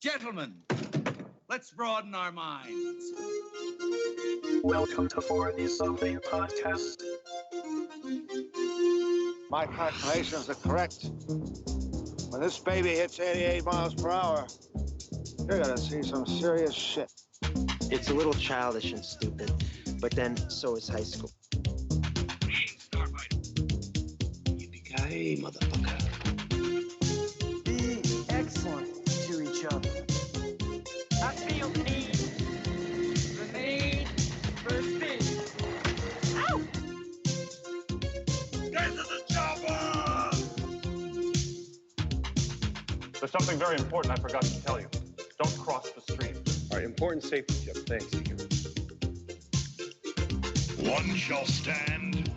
Gentlemen, let's broaden our minds. Welcome to 40 Something Podcast. My calculations are correct. When this baby hits 88 miles per hour, you're gonna see some serious shit. It's a little childish and stupid, but then so is high school. Hey, Starfighter. Yippee-ki-yay, motherfucker. Be excellent to each other. I feel the need. Remain first thing. Ow! Get to the chopper! There's something very important I forgot to tell you. Don't cross the street. All right, important safety tip. Thanks, Egan. One shall stand,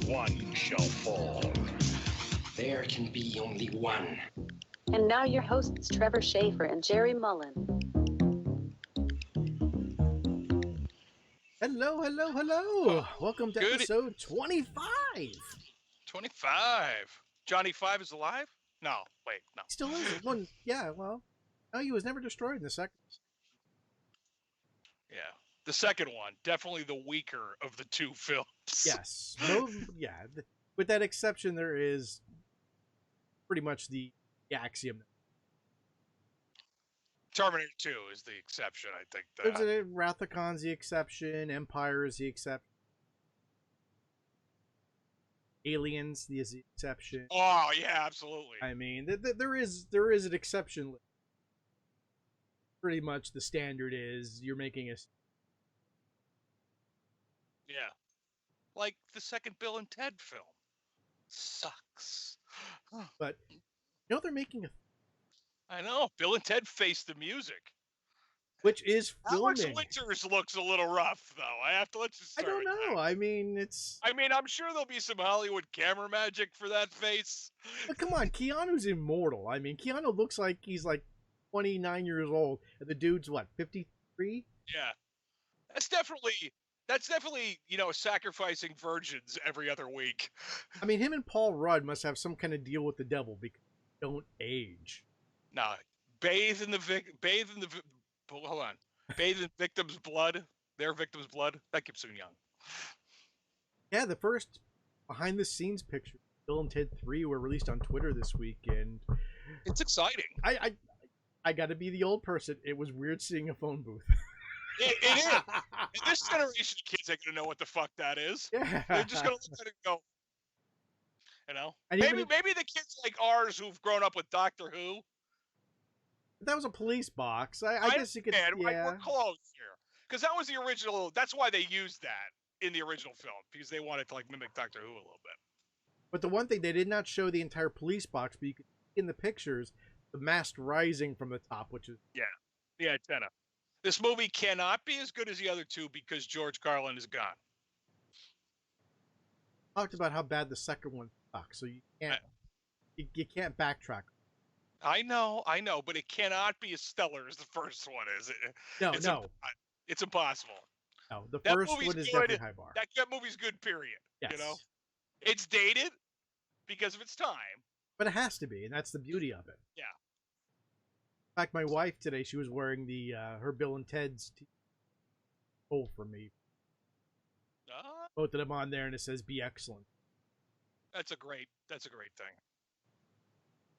one shall fall. There can be only one. And now your hosts, Trevor Schaefer and Jerry Mullen. Hello, hello, hello. Welcome to episode 25. 25. Johnny 5 is alive? No, wait, no. He still is. One, yeah, well, no, he was never destroyed in the second. Yeah. The second one, definitely the weaker of the two films. Yes. No, yeah. With that exception, there is pretty much the axiom. Terminator 2 is the exception, I think. There's Wrath of Khan's the exception. Empire is the exception. Aliens is the exception. Oh, yeah, absolutely. I mean, there is an exception. Pretty much the standard is you're making a... Yeah. Like the second Bill and Ted film. Sucks. But, you know, they're making a... I know. Bill and Ted Face the Music. Which is filming. Alex Winters looks a little rough, though. I have to let you start. I don't know. I mean, I'm sure there'll be some Hollywood camera magic for that face. But come on, Keanu's immortal. I mean, Keanu looks like he's like 29 years old, and the dude's, what, 53? Yeah. That's definitely, sacrificing virgins every other week. I mean, him and Paul Rudd must have some kind of deal with the devil because they don't age. No, bathe in the victim's blood. Their victim's blood. That keeps them young. Yeah, the first behind-the-scenes pictures, Bill and Ted 3, were released on Twitter this week, and it's exciting. I got to be the old person. It was weird seeing a phone booth. It is. And this generation of kids ain't gonna know what the fuck that is. Yeah. They're just gonna look at it and go, And maybe the kids like ours who've grown up with Doctor Who. That was a police box. I guess you could. Yeah. We're close here because that was the original. That's why they used that in the original film because they wanted to like mimic Doctor Who a little bit. But the one thing they did not show the entire police box, but you could see in the pictures the mast rising from the top, which is the antenna. This movie cannot be as good as the other two because George Carlin is gone. Talked about how bad the second one sucks, so you can't backtrack. I know, but it cannot be as stellar as the first one is. It's impossible. No, the first one is definitely high bar. That movie's good, period. Yes. You know, it's dated because of its time, but it has to be, and that's the beauty of it. Yeah. In fact, my wife today, she was wearing the her Bill and Ted's for me. Both of them on there, and it says "Be excellent." That's a great thing.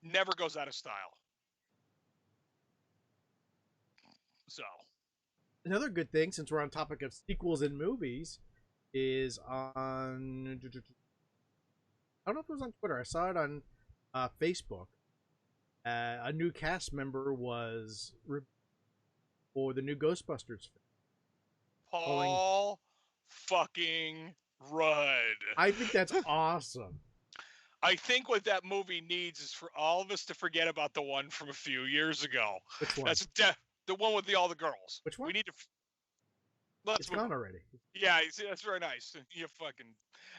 Never goes out of style. So, another good thing, since we're on topic of sequels in movies, is on... I don't know if it was on Twitter. I saw it on Facebook. A new cast member was for the new Ghostbusters film. Paul fucking Rudd. I think that's awesome. I think what that movie needs is for all of us to forget about the one from a few years ago. Which one? That's the one with all the girls. Which one? We need to. It's gone already. Yeah, that's very nice. You fucking.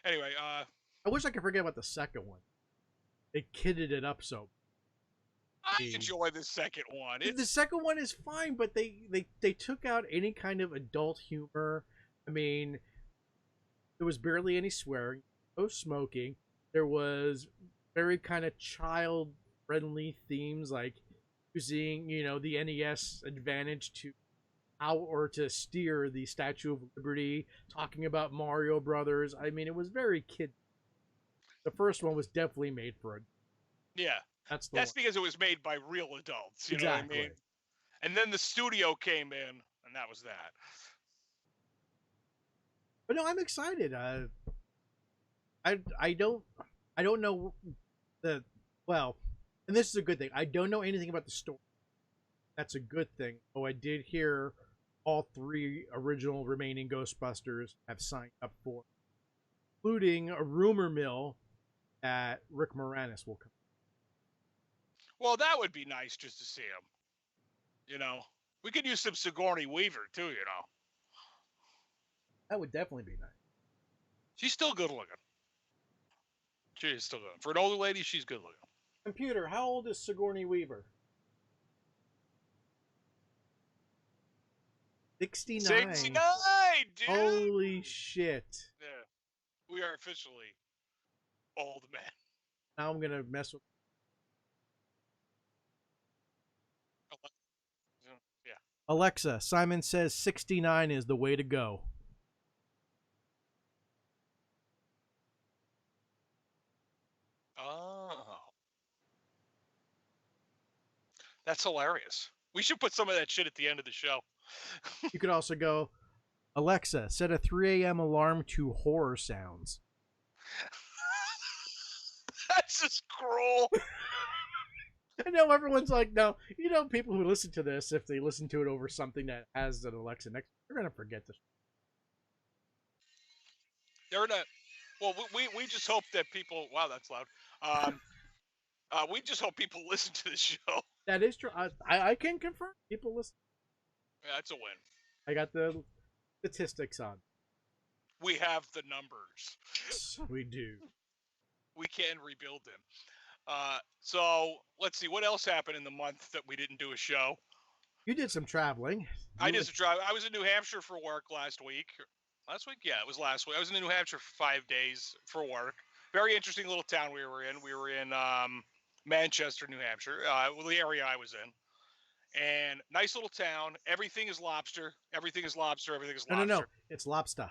Anyway, I wish I could forget about the second one. They kidded it up so. I enjoy the second one. The second one is fine, but they took out any kind of adult humor. I mean, there was barely any swearing, no smoking. There was very kind of child-friendly themes like using, the NES advantage to to steer the Statue of Liberty, talking about Mario Brothers. I mean, it was very kid. The first one was definitely made for a. Yeah. That's because it was made by real adults. You know what I mean? And then the studio came in, and that was that. But no, I'm excited. I don't know and this is a good thing. I don't know anything about the story. That's a good thing. Oh, I did hear all 3 original remaining Ghostbusters have signed up for, including a rumor mill that Rick Moranis will come. Well, that would be nice just to see him. We could use some Sigourney Weaver too. That would definitely be nice. She's still good looking. She is still good. For an older lady, she's good looking. Computer, how old is Sigourney Weaver? 69. 69, dude! Holy shit. Yeah. We are officially old men. Now I'm going to mess with... Yeah. Alexa, Simon says 69 is the way to go. Oh. That's hilarious. We should put some of that shit at the end of the show. You could also go, Alexa, set a 3 a.m. alarm to horror sounds. That's just cruel. I know everyone's like, no, people who listen to this, if they listen to it over something that has an Alexa next, they're going to forget this. They're not. Well, we just hope that people. Wow, that's loud. We just hope people listen to the show. That is true. I can confirm. People listen. Yeah, that's a win. I got the statistics on. We have the numbers. We do. We can rebuild them. So let's see what else happened in the month that we didn't do a show. You did some traveling. I did some travel. I was in New Hampshire for work last week. Last week? Yeah, it was last week. I was in New Hampshire for 5 days for work. Very interesting little town we were in. We were in Manchester, New Hampshire, the area I was in. And nice little town. Everything is lobster. Everything is lobster. Everything is lobster. No. It's lobster.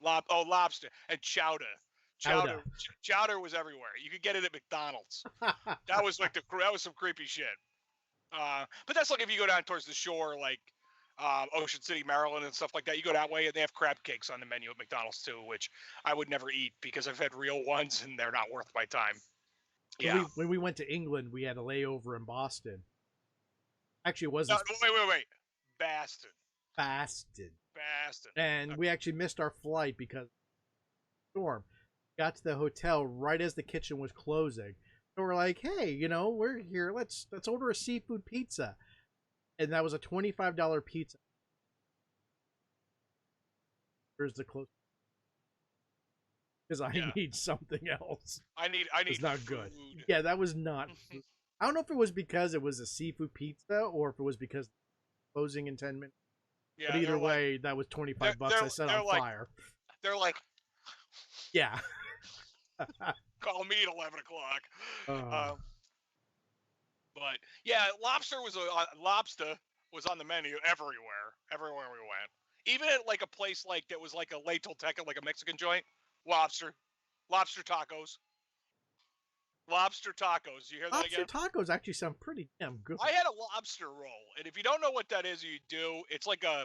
Lobster. And chowder. Chowder was everywhere. You could get it at McDonald's. That was that was some creepy shit. But that's like if you go down towards the shore, like Ocean City, Maryland, and stuff like that. You go that way, and they have crab cakes on the menu at McDonald's too, which I would never eat because I've had real ones and they're not worth my time. Yeah. When we went to England, we had a layover in Boston. Actually, it wasn't. No, wait. Boston. And we actually missed our flight because of the storm. Got to the hotel right as the kitchen was closing. So we're like, hey, we're here. Let's order a seafood pizza. And that was a $25 pizza. Where's the close? Because I need something else. I need. It's not food. Good. Yeah, that was not. I don't know if it was because it was a seafood pizza or if it was because closing in 10 minutes. Yeah, but either way, that was $25 I set on fire. They're like, yeah. Call me at 11 o'clock. But yeah, lobster was on the menu everywhere we went. Even at like a place like that was like a La Tolteca, like a Mexican joint. Lobster tacos. Lobster tacos. You hear that again? Lobster tacos actually sound pretty damn good. I had a lobster roll, and if you don't know what that is, you do. It's like a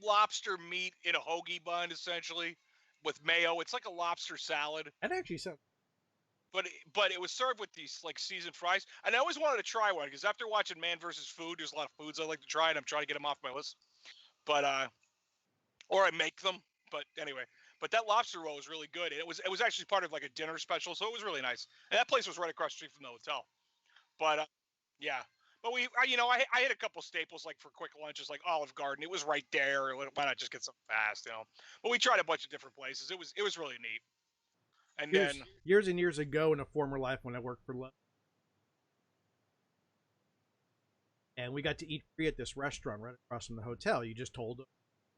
lobster meat in a hoagie bun, essentially, with mayo. It's like a lobster salad. That actually sounds. But it was served with these like seasoned fries, and I always wanted to try one because after watching Man vs. Food, there's a lot of foods I like to try, and I'm trying to get them off my list. But or I make them. But anyway. But that lobster roll was really good. And it was actually part of like a dinner special, so it was really nice. And that place was right across the street from the hotel. But yeah. But I had a couple staples like for quick lunches, like Olive Garden. It was right there. Why not just get something fast, But we tried a bunch of different places. It was really neat. And then years and years ago in a former life when I worked for Lowe's, and we got to eat free at this restaurant right across from the hotel. You just told them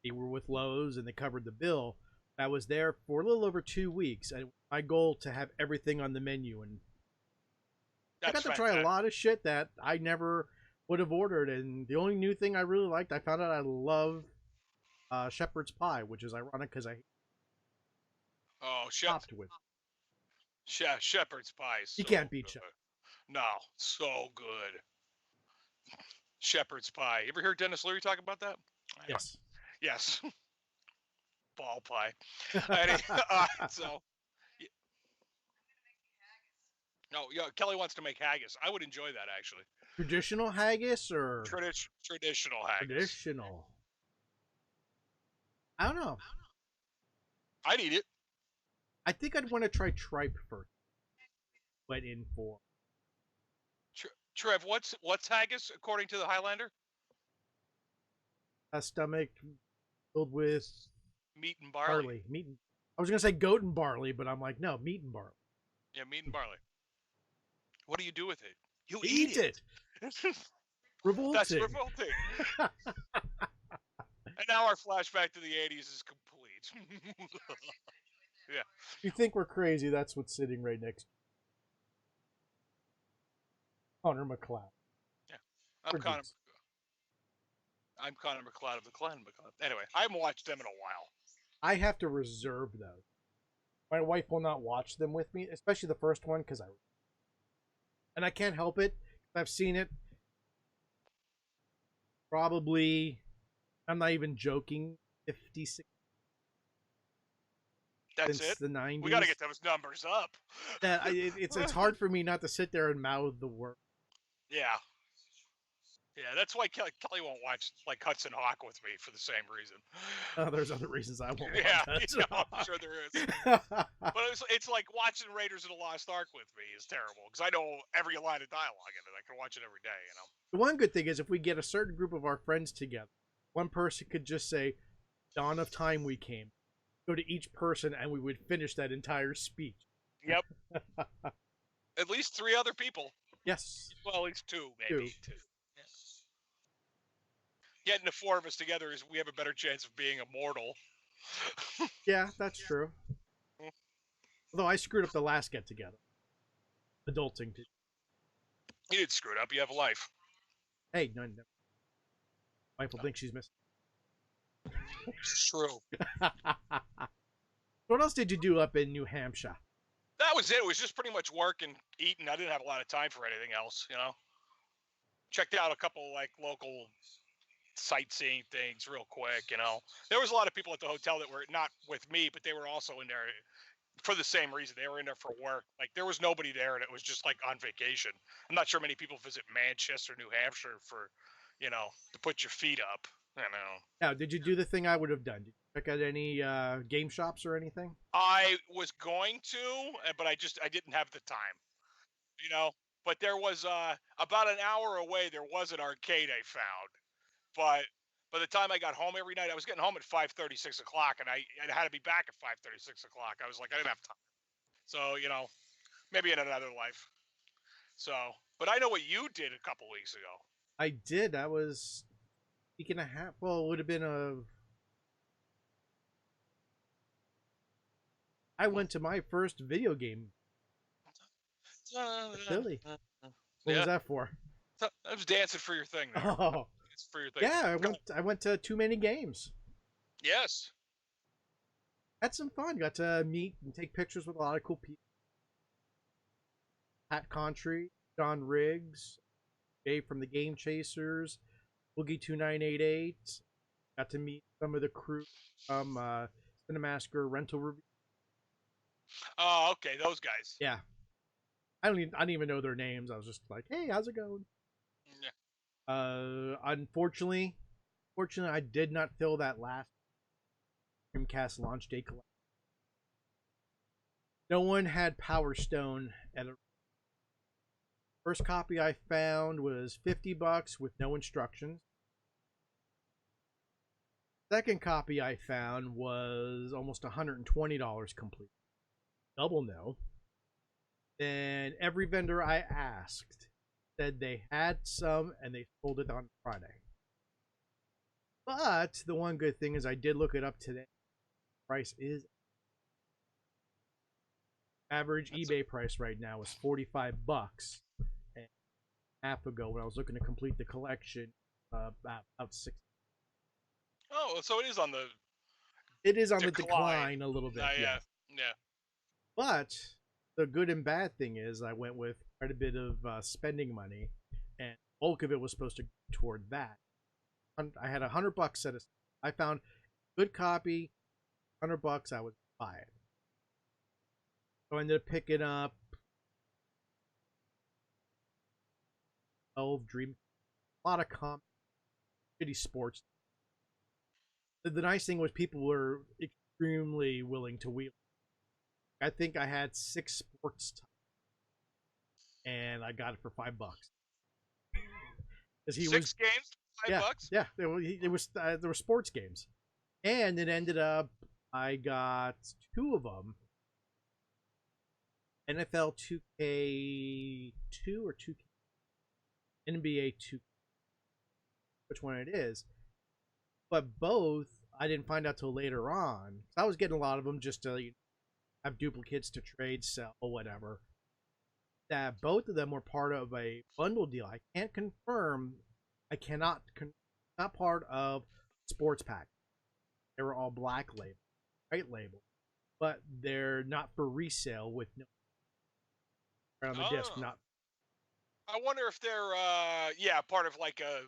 they were with Lowe's and they covered the bill. I was there for a little over 2 weeks. And my goal to have everything on the menu, and I got to try a lot of shit that I never would have ordered. And the only new thing I really liked, I found out I love shepherd's pie, which is ironic because I topped with. Shepherd's pie. Is You so can't beat good. shepherd. No, so good. Shepherd's pie. You ever hear Dennis Leary talk about that? Yes. Yes. Ball pie. So. No, yeah, Kelly wants to make haggis. I would enjoy that actually. Traditional haggis or traditional haggis? Traditional. I don't know. I'd eat it. I think I'd want to try tripe first. Went in for. Trev, what's haggis according to the Highlander? A stomach filled with meat and barley. I was gonna say goat and barley, but I'm like, no, meat and barley. Yeah, meat and barley. What do you do with it? You eat it. Revolting. That's revolting. And now our flashback to the 80s is complete. Yeah. You think we're crazy? That's what's sitting right next to Connor McLeod. Yeah. I'm Connor McLeod of the Clan McLeod. Anyway, I haven't watched them in a while. I have to reserve those. My wife will not watch them with me, especially the first one, and I can't help it. I've seen it probably, I'm not even joking, 56. That's since it? The 90s. We got to get those numbers up. It's hard for me not to sit there and mouth the word. Yeah. Yeah, that's why Kelly won't watch like Hudson Hawk with me for the same reason. There's other reasons I won't. Yeah, I'm sure there is. But it's like watching Raiders of the Lost Ark with me is terrible because I know every line of dialogue in it. I can watch it every day. The one good thing is if we get a certain group of our friends together, one person could just say, "Dawn of Time we came." Go to each person, and we would finish that entire speech. Yep. At least 3 other people. Yes. Well, at least 2, maybe. 2. Getting the 4 of us together is we have a better chance of being immortal. Yeah, that's true. Although I screwed up the last get together. Adulting. You didn't screw it up. You have a life. Hey, no. Wife will think she's missing. True. What else did you do up in New Hampshire? That was it. It was just pretty much work and eating. I didn't have a lot of time for anything else, Checked out a couple like local sightseeing things real quick, There was a lot of people at the hotel that were not with me, but they were also in there for the same reason. They were in there for work. Like there was nobody there and it was just like on vacation. I'm not sure many people visit Manchester, New Hampshire for, to put your feet up. Now, did you do the thing I would have done? Did you check out any game shops or anything? I was going to, but I didn't have the time, But there was about an hour away. There was an arcade I found, but by the time I got home every night, I was getting home at 5:30, 6 o'clock, and I had to be back at 5:30, 6 o'clock. I was like, I didn't have time. So maybe in another life. So, but I know what you did a couple weeks ago. I did. That was a week and a half. Well, it would have been I went to my first video game. Philly. What was that for? I was dancing for your thing there. Oh. It's for your thing. Yeah, I went to too many games. Yes. Had some fun. Got to meet and take pictures with a lot of cool people. Pat Contry, John Riggs, Dave from the Game Chasers, Boogie 2988. Got to meet some of the crew from Cinemasker Rental Review. Oh, okay, those guys. Yeah. I didn't even know their names. I was just like, hey, how's it going? Yeah. Unfortunately, I did not fill that last Dreamcast launch day collection. No one had Power Stone at a first copy I found was $50 with no instructions. Second copy I found was almost $120 complete. Double no. Then every vendor I asked said they had some and they sold it on Friday. But the one good thing is I did look it up today. Price is average eBay price right now is $45. And half ago when I was looking to complete the collection. About 6. Oh, so it is on the. It is on the decline a little bit. Yeah. But the good and bad thing is, I went with quite a bit of spending money, and bulk of it was supposed to go toward that. I had $100 set aside. I found a good copy, $100. I would buy it. So I ended up picking up 12 Dream, a lot of shitty sports. The nice thing was people were extremely willing to wheel. I think I had 6 sports types, and I got it for $5. 6 games, $5. Yeah, there were sports games, and it ended up I got 2 of them. NFL 2K2 or 2K, NBA 2, which one it is. But both I didn't find out till later on. I was getting a lot of them just to have duplicates to trade, sell, whatever. That both of them were part of a bundle deal. I can't confirm. I cannot. Not part of sports pack. They were all black label, white label, but they're not for resale with no on the disc. Not. I wonder if they're part of like a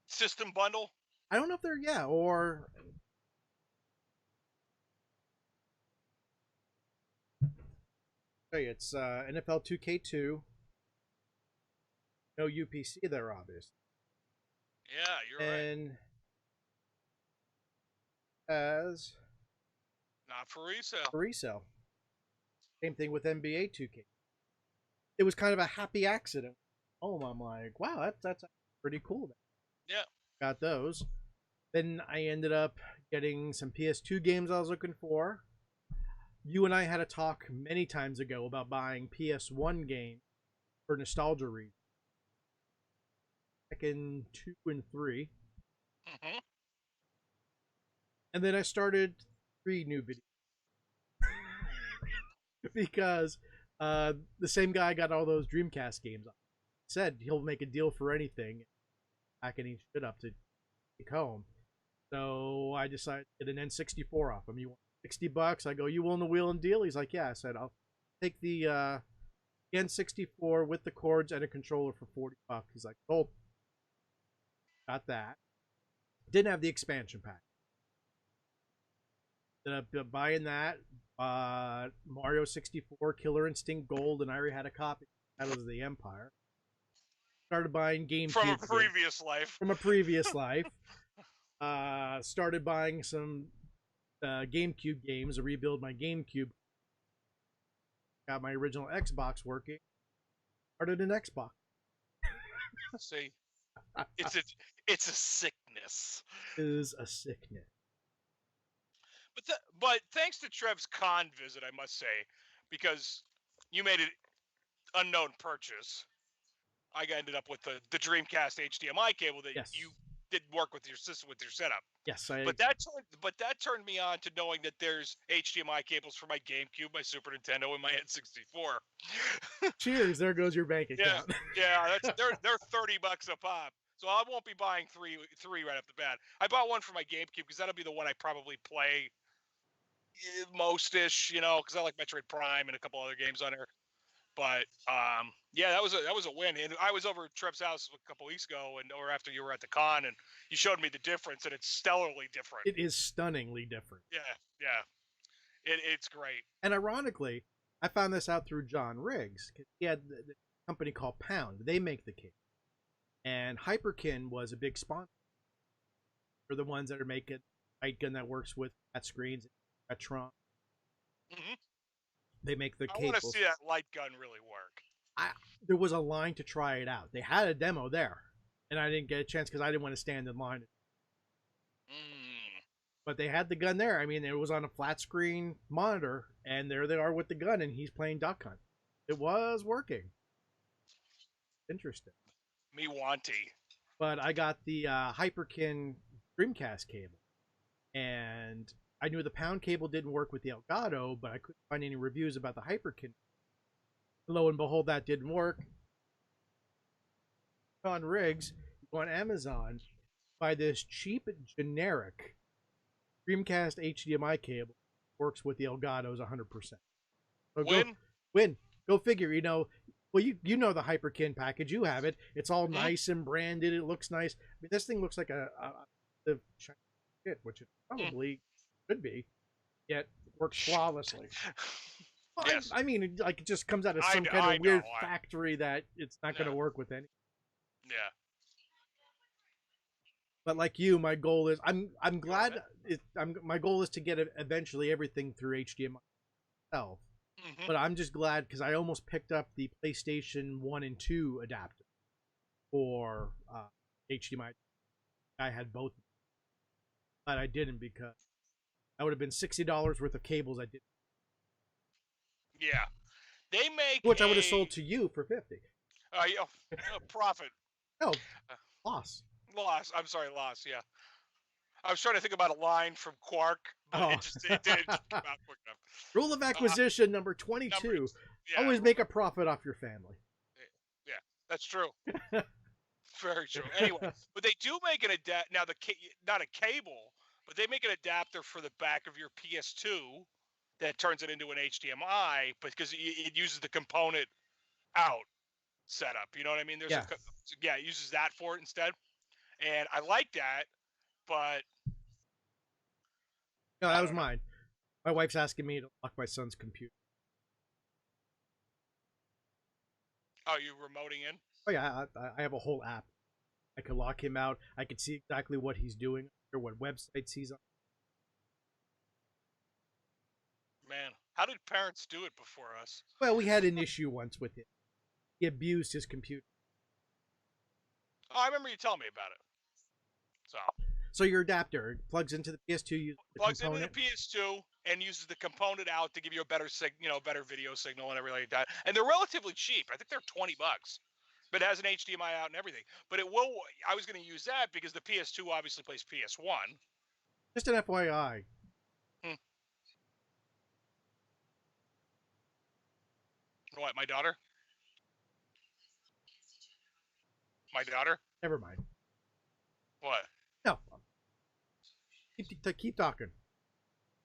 system bundle. I don't know if they're or. It's NFL 2K2. No UPC there, obviously. Yeah, you're right. And as not for resale. For resale. Same thing with NBA 2K. It was kind of a happy accident. Oh, I'm like, wow, that's pretty cool. Yeah. Got those. Then I ended up getting some PS2 games I was looking for. You and I had a talk many times ago about buying PS1 games for nostalgia reasons. Back in 2 and 3. Mm-hmm. And then I started 3 new videos. Because the same guy got all those Dreamcast games. Said he'll make a deal for anything. Packing each shit up to take home. So I decided to get an N64 off him. You want $60? I go, you willing to wheel and deal? He's like, yeah. I said, I'll take the N64 with the cords and a controller for $40. He's like, oh, got that. Didn't have the expansion pack. Ended up buying that. Mario 64, Killer Instinct Gold, and I already had a copy. That was the Empire. Started buying GameCube from a previous life. From a previous life. Started buying some GameCube games to rebuild my GameCube. Got my original Xbox working. Started an Xbox. See, it's a sickness. It is a sickness. But thanks to Trev's con visit, I must say, because you made it unknown purchase. I ended up with the Dreamcast HDMI cable that you didn't work with your system with your setup. Yes, but that turned me on to knowing that there's HDMI cables for my GameCube, my Super Nintendo, and my N64. Cheers! There goes your bank account. Yeah, they're $30 a pop. So I won't be buying three right off the bat. I bought one for my GameCube because that'll be the one I probably play most-ish, because I like Metroid Prime and a couple other games on there. But that was a win. And I was over at Trev's house a couple weeks ago, or after you were at the con, and you showed me the difference, and it's stellarly different. It is stunningly different. Yeah. It's great. And ironically, I found this out through John Riggs. He had the company called Pound. They make the cake. And Hyperkin was a big sponsor. They're the ones that are making light gun that works with flat screens, Retron. Mm-hmm. They make the cables. I want to see that light gun really work. There was a line to try it out. They had a demo there, and I didn't get a chance because I didn't want to stand in line. But they had the gun there. I mean, it was on a flat screen monitor, and there they are with the gun, and he's playing Duck Hunt. It was working. Interesting. Me wanty. But I got the Hyperkin Dreamcast cable, and I knew the Pound cable didn't work with the Elgato, but I couldn't find any reviews about the Hyperkin. Lo and behold, that didn't work. on Riggs, you go on Amazon, buy this cheap generic Dreamcast HDMI cable. Works with the Elgato's 100%. So win. Go figure. You know, well, you know the Hyperkin package. You have it. It's all nice and branded. It looks nice. I mean, this thing looks like a shit, which it probably could be. Yet it works flawlessly. Well, Yes. I mean, like it just comes out of some kind of weird factory that it's not going to work with any. Yeah. But like you, my goal is I'm glad my goal is to get eventually everything through HDMI itself. But I'm just glad because I almost picked up the PlayStation 1 and 2 adapter for HDMI. I had both, but I didn't because that would have been $60 worth of cables I did. Yeah, they make which I would have sold to you for $50. Profit. No, loss. Loss. I'm sorry, loss. Yeah. I was trying to think about a line from Quark, but it didn't come out quick enough. Rule of acquisition number 22. Always make a profit off your family. Yeah, that's true. Very true. Anyway, but they do make an adapter. Now, not a cable, but they make an adapter for the back of your PS2 that turns it into an HDMI because it uses the component out setup. You know what I mean? It uses that for it instead. And I like that, but... No, that was mine. My wife's asking me to lock my son's computer. Oh, you remoting in? Oh, yeah. I have a whole app. I can lock him out. I can see exactly what he's doing or what websites he's on. Man, how did parents do it before us? Well, we had an issue once with him. He abused his computer. Oh, I remember you telling me about it. So your adapter plugs into the PS2. Plugs into the PS2 and uses the component out to give you a better better video signal and everything like that. And they're relatively cheap. I think they're $20, but it has an HDMI out and everything. But it will. I was going to use that because the PS2 obviously plays PS1. Just an FYI. What? My daughter? My daughter? Never mind. What? No. Keep talking.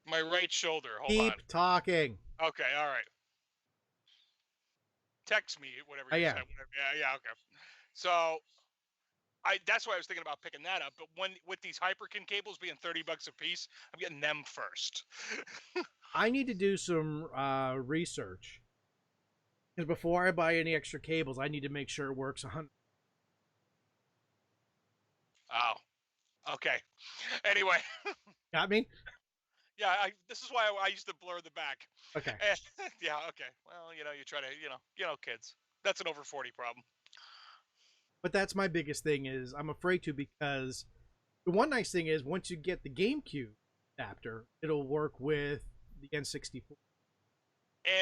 My right shoulder. Hold on. Keep talking. Okay, all right. Text me, whatever you said. Yeah, okay. So, that's why I was thinking about picking that up. But with these Hyperkin cables being $30 a piece, I'm getting them first. I need to do some research. Because before I buy any extra cables, I need to make sure it works 100%. Oh, okay. Anyway. Got me? Yeah, this is why I used to blur the back. Okay. Yeah, okay. Well, you try to, kids. That's an over 40 problem. But that's my biggest thing is I'm afraid to because the one nice thing is once you get the GameCube adapter, it'll work with the N64.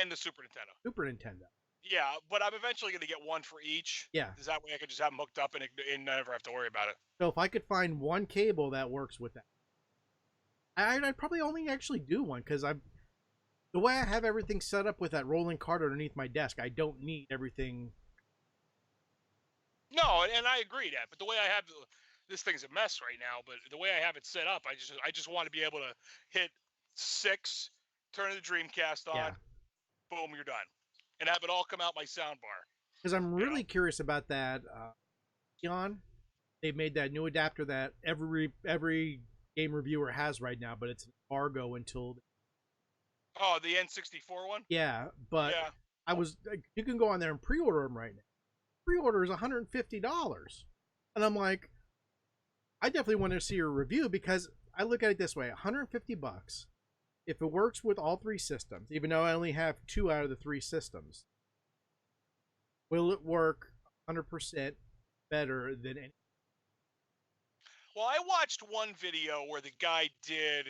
And the Super Nintendo. Super Nintendo. Yeah, but I'm eventually going to get one for each. Yeah. Because that way I can just have them hooked up and never have to worry about it. So if I could find one cable that works with that, I'd probably only actually do one because the way I have everything set up with that rolling cart underneath my desk, I don't need everything. No, and I agree that, but the way I have this thing's a mess right now. But the way I have it set up, I just want to be able to hit 6, turn the Dreamcast on, boom, you're done, and have it all come out my soundbar. Because I'm really curious about that. Eon, they made that new adapter that every game reviewer has right now, but it's an embargo until. Oh, the N64 one. Yeah, but you can go on there and pre-order them right now. Pre-order is $150, and I'm like, I definitely want to see your review because I look at it this way: $150. If it works with all 3 systems, even though I only have 2 out of the 3 systems, will it work 100% better than any? Well, I watched one video where the guy did,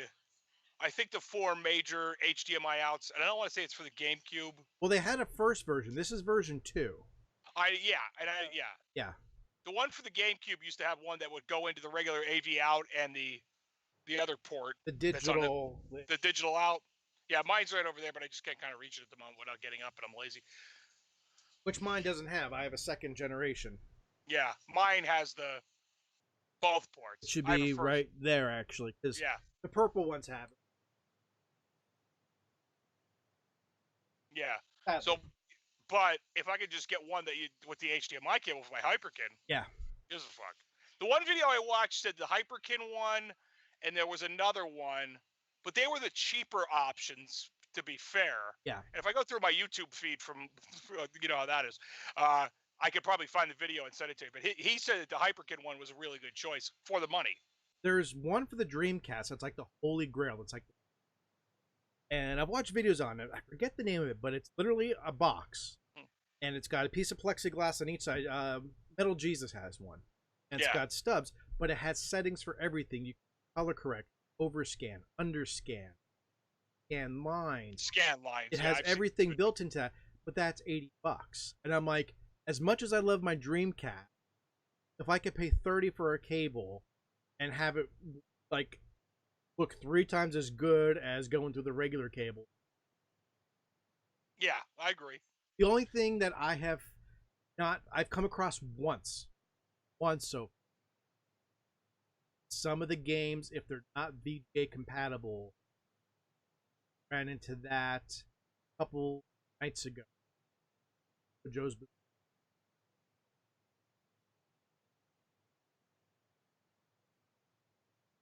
I think, the 4 major HDMI outs, and I don't want to say it's for the GameCube. Well, they had a first version. This is version 2. Yeah. The one for the GameCube used to have one that would go into the regular AV out and the other port. The digital. The digital out. Yeah, mine's right over there, but I just can't kind of reach it at the moment without getting up, and I'm lazy. Which mine doesn't have. I have a second generation. Yeah, mine has the both ports. It should I have a be first- right there, actually, because Yeah, the purple ones have it. yeah. Sadly. So, but if I could just get one that you with the HDMI cable for my Hyperkin, Yeah. gives a fuck. The one video I watched said the Hyperkin one, and there was another one, but they were the cheaper options. To be fair, Yeah. And if I go through my YouTube feed from, you know how that is, I could probably find the video and send it to you. But he said that the Hyperkin one was a really good choice for the money. There's one for the Dreamcast that's like the Holy Grail. It's like, and I've watched videos on it. I forget the name of it, but it's literally a box, and it's got a piece of plexiglass on each side. Metal Jesus has one, and it's got stubs, but it has settings for everything. You can color correct, overscan, underscan, scan lines. It has everything built into that, but that's $80. And I'm like, as much as I love my Dreamcast, if I could pay $30 for a cable and have it like look 3 times as good as going through the regular cable. Yeah, I agree. The only thing that I've come across once so some of the games, if they're not VGA compatible, ran into that a couple nights ago. Joe's.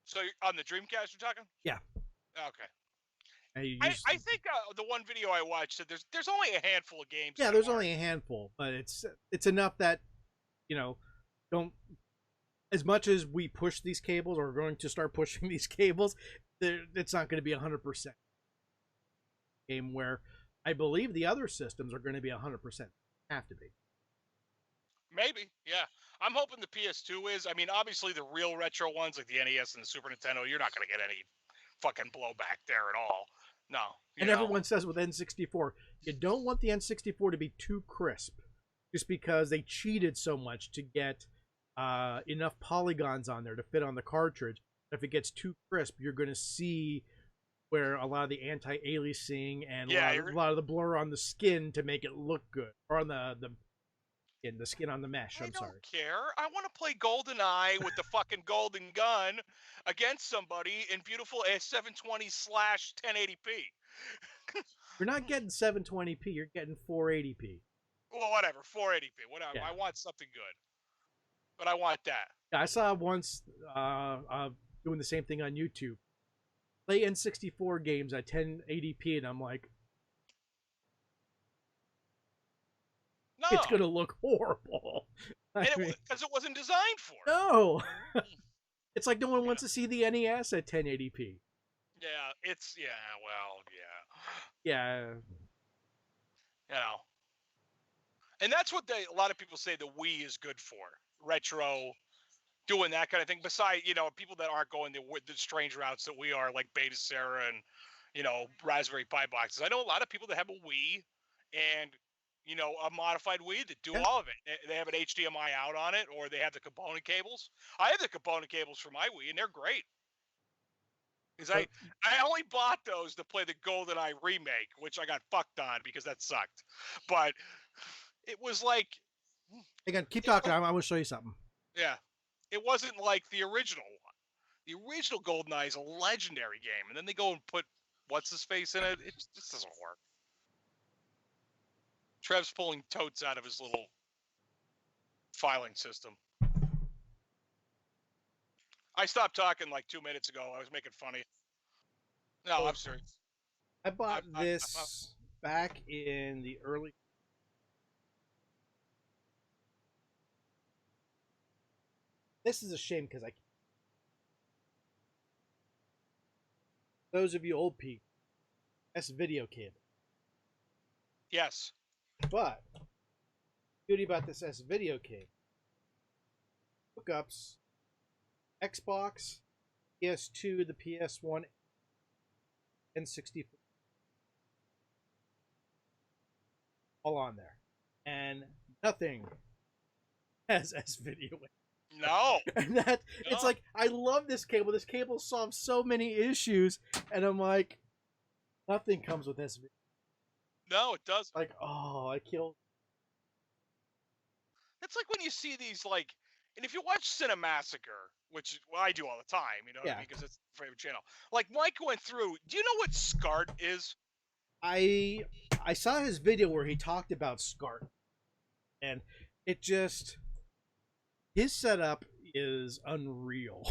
So on the Dreamcast, you're talking? Yeah. Okay. I think the one video I watched said there's only a handful of games. Yeah, there's only a handful, but it's enough that, you know, don't. As much as we push these cables, or we're going to start pushing these cables, it's not going to be 100% game where I believe the other systems are going to be 100%. Have to be. Maybe, yeah. I'm hoping the PS2 is. I mean, obviously the real retro ones like the NES and the Super Nintendo, you're not going to get any fucking blowback there at all. No. And everyone says with N64, you don't want the N64 to be too crisp, just because they cheated so much to get enough polygons on there to fit on the cartridge. If it gets too crisp, you're going to see where a lot of the anti-aliasing and a lot of the blur on the skin to make it look good, or on the skin on the mesh. I'm sorry. I don't care. I want to play GoldenEye with the fucking golden gun against somebody in beautiful 720/1080p. You're not getting 720p. You're getting 480p. Well, whatever. 480p. Whatever. Yeah. I want something good. But I want that. Yeah, I saw once doing the same thing on YouTube. Play N64 games at 1080p, and I'm like, no, it's gonna look horrible. Because it wasn't designed for it. No, it's like no one wants to see the NES at 1080p. Yeah, Yeah. You know, and that's what a lot of people say the Wii is good for. Retro, doing that kind of thing. Besides, you know, people that aren't going the strange routes that we are, like Beta Sarah and, you know, Raspberry Pi boxes. I know a lot of people that have a Wii and, you know, a modified Wii that do all of it. They have an HDMI out on it, or they have the component cables. I have the component cables for my Wii, and they're great. Because I only bought those to play the GoldenEye remake, which I got fucked on because that sucked. But it was like... Again, keep talking. I'm going to show you something. Yeah. It wasn't like the original one. The original GoldenEye is a legendary game, and then they go and put what's-his-face in it. It just doesn't work. Trev's pulling totes out of his little filing system. I stopped talking like 2 minutes ago. I was making funny. No, I'm serious. I bought this back in the early... This is a shame because those of you old people, that's video cable. Yes. But the beauty about this S video cable, hookups, Xbox, PS2, the PS1, N64, all on there, and nothing has S video. No. And that it's like, I love this cable. This cable solves so many issues, and I'm like, nothing comes with this. No, it doesn't. Like, oh, I killed. It's like when you see these like, and if you watch Cinemassacre, which I do all the time, you know what I mean, because it's my favorite channel. Like Mike went through. Do you know what SCART is? I saw his video where he talked about SCART, and it just his setup is unreal.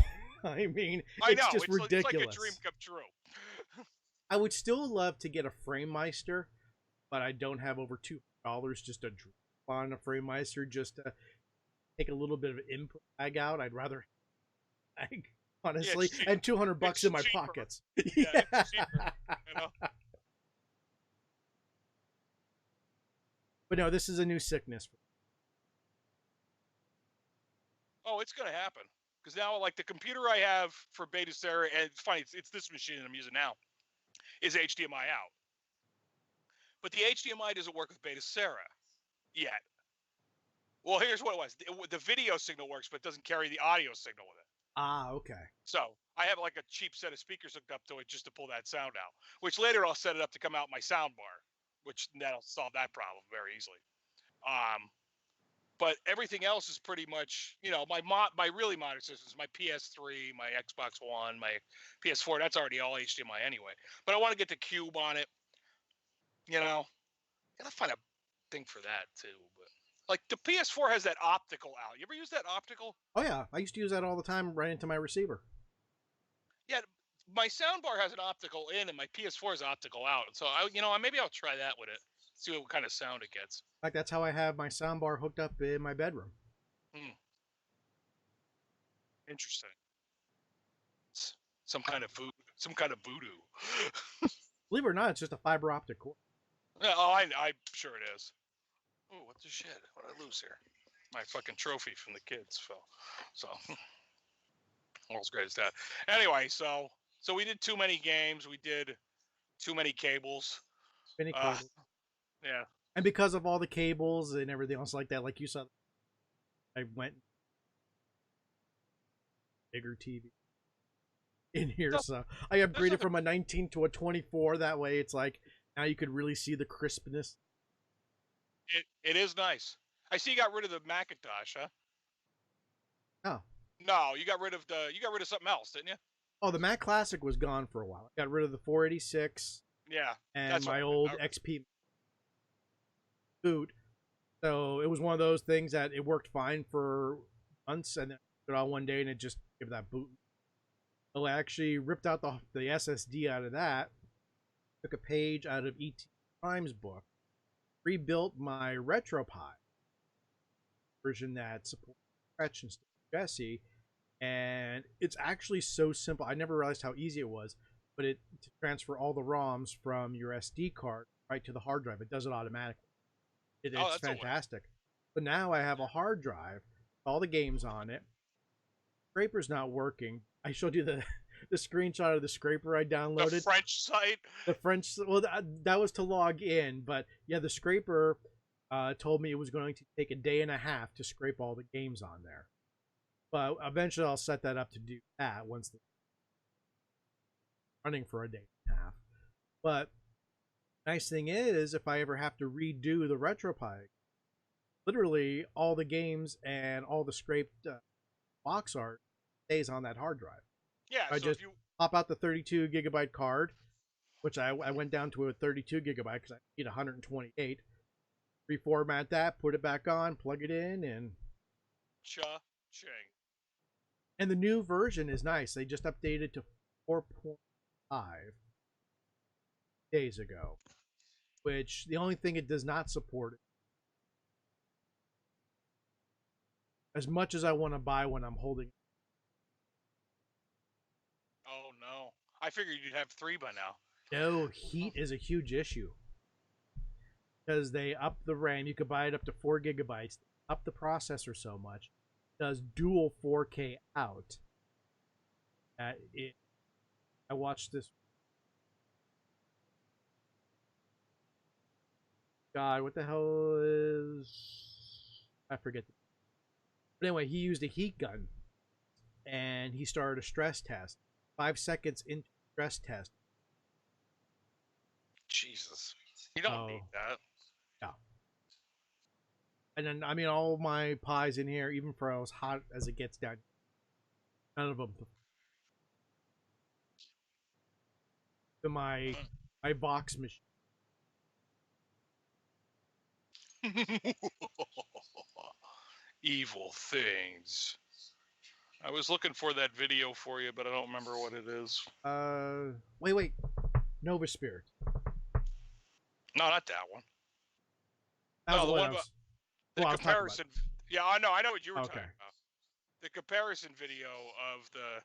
I mean, I it's know, just ridiculous. It's like a dream come true. I would still love to get a FrameMeister, but I don't have over $200 just to drop on a FrameMeister just to take a little bit of input lag out. I'd rather honestly, and $200 in my pockets. Yeah, it's cheaper, you know? But no, this is a new sickness. Oh, it's gonna happen. Because now, like, the computer I have for Beta Sarah, and it's funny, it's this machine I'm using now, is HDMI out. But the HDMI doesn't work with Beta Sarah yet. Well, here's what it was. The video signal works, but it doesn't carry the audio signal with it. Ah, okay. So I have like a cheap set of speakers hooked up to it just to pull that sound out, which later I'll set it up to come out my sound bar, which that'll solve that problem very easily. But everything else is pretty much, you know, my really modern systems, my PS3, my Xbox One, my PS4, that's already all HDMI anyway. But I want to get the Cube on it, you know. Gotta find a thing for that too. But like the PS4 has that optical out. You ever use that optical? Oh yeah, I used to use that all the time right into my receiver. Yeah, my soundbar has an optical in, and my PS4 is optical out. So maybe I'll try that with it. See what kind of sound it gets. Like that's how I have my soundbar hooked up in my bedroom. Interesting. Some kind of voodoo. Believe it or not, it's just a fiber optic cord. Oh, I'm sure it is. Oh, what the shit? What did I lose here? My fucking trophy from the kids fell. So, all's great as that. Anyway, so we did too many games. We did too many cables. Many cables. Yeah. And because of all the cables and everything else like that, like you saw, I went bigger TV in here. So I upgraded from a 19 to a 24. That way it's like, now you could really see the crispness. It is nice. I see you got rid of the Macintosh, huh? Oh. No, you got rid of something else, didn't you? Oh, the Mac Classic was gone for a while. I got rid of the 486. Yeah. And my old XP boot. So it was one of those things that it worked fine for months, and then I put it on one day and it just gave that boot. So I actually ripped out the SSD out of that, took a page out of E.T. Prime's book, rebuilt my RetroPie version that supports Stretch and Jesse, and it's actually so simple. I never realized how easy it was, but to transfer all the ROMs from your SD card right to the hard drive. It does it automatically. It's fantastic. So now I have a hard drive, all the games on it. Scraper's not working. I showed you the screenshot of the scraper I downloaded. The French site? The French, well, that was to log in, but yeah, the scraper told me it was going to take a day and a half to scrape all the games on there. But eventually I'll set that up to do that once it's running for a day and a half. But nice thing is, if I ever have to redo the RetroPie, literally all the games and all the scraped box art stays on that hard drive. Yeah, I just pop out the 32 gigabyte card, which I went down to a 32 gigabyte because I need 128. Reformat that, put it back on, plug it in, and cha-ching. And the new version is nice. They just updated to 4.5 days ago, which the only thing it does not support, as much as I want to buy when I'm holding. Oh no, I figured you'd have 3 by now. No, heat is a huge issue because they up the RAM. You could buy it up to 4 gigabytes, up the processor so much. It does dual 4K out. I watched this. God, what the hell is? I forget. But anyway, he used a heat gun, and he started a stress test. 5 seconds into stress test. Jesus, you don't need that. No. And then, I mean, all my pies in here, even for as hot as it gets down, none of them. To my box machine. Evil things. I was looking for that video for you, but I don't remember what it is. Wait. Nova Spirit. No, not that one. That no, the one about the comparison. Yeah, I know what you were talking about. The comparison video of the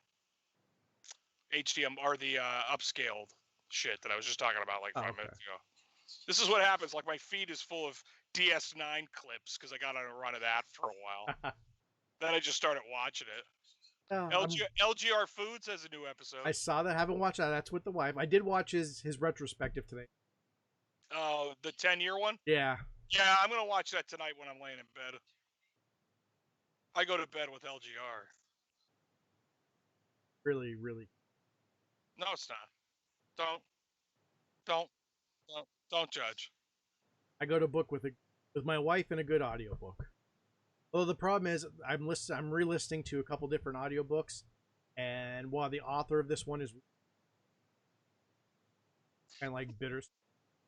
HDM or the upscaled shit that I was just talking about like 5 minutes ago. This is what happens. Like my feed is full of DS9 clips because I got on a run of that for a while. Then I just started watching it. LGR Foods has a new episode. I saw that. Haven't watched that. That's with the wife. I did watch his retrospective today. Oh, the 10-year one? Yeah. Yeah, I'm going to watch that tonight when I'm laying in bed. I go to bed with LGR. Really, really. No, it's not. Don't judge. I go to book with my wife and a good audiobook. Although the problem is I'm re-listening to a couple different audiobooks, and while the author of this one is kind of like bitter,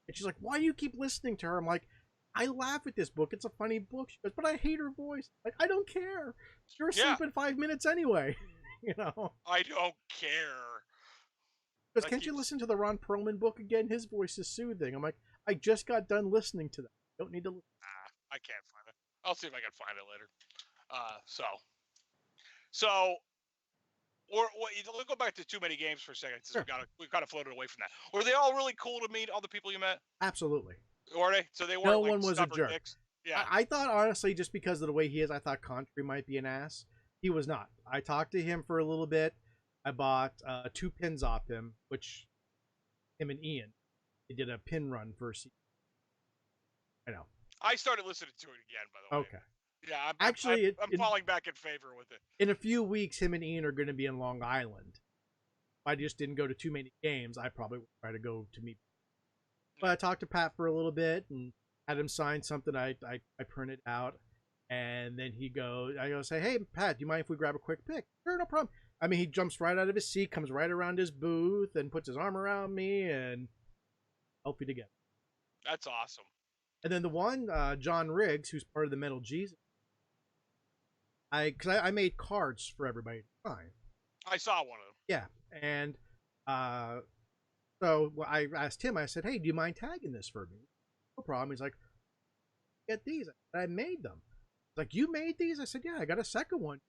and she's like, "Why do you keep listening to her?" I'm like, "I laugh at this book. It's a funny book." She goes, "But I hate her voice." Like, I don't care. You're asleep in 5 minutes anyway. You know. I don't care. Because can't you listen to the Ron Perlman book again? His voice is soothing. I'm like, I just got done listening to that. Don't need to. I can't find it. I'll see if I can find it later. Let's go back to Too Many Games for a second. Since we kind of floated away from that. Were they all really cool to meet? All the people you met? Absolutely. Were they? So they weren't. No like one was a jerk. Dicks? Yeah. I thought honestly, just because of the way he is, I thought Country might be an ass. He was not. I talked to him for a little bit. I bought 2 pins off him, which him and Ian, they did a pin run for a season. I know. I started listening to it again, by the way. Okay. Yeah, I'm falling back in favor with it. In a few weeks, him and Ian are going to be in Long Island. If I just didn't go to Too Many Games, I probably would try to go to meet. But I talked to Pat for a little bit and had him sign something I printed out. And then I go say, "Hey, Pat, do you mind if we grab a quick pic?" Sure, no problem. I mean, he jumps right out of his seat, comes right around his booth, and puts his arm around me and help you together. That's awesome. And then the one, John Riggs, who's part of the Metal Jesus, because I made cards for everybody to sign. I saw one of them. Yeah, and so I asked him, I said, "Hey, do you mind tagging this for me?" No problem. He's like, "Get these." I made them. He's like, "You made these?" I said, "Yeah, I got a second one."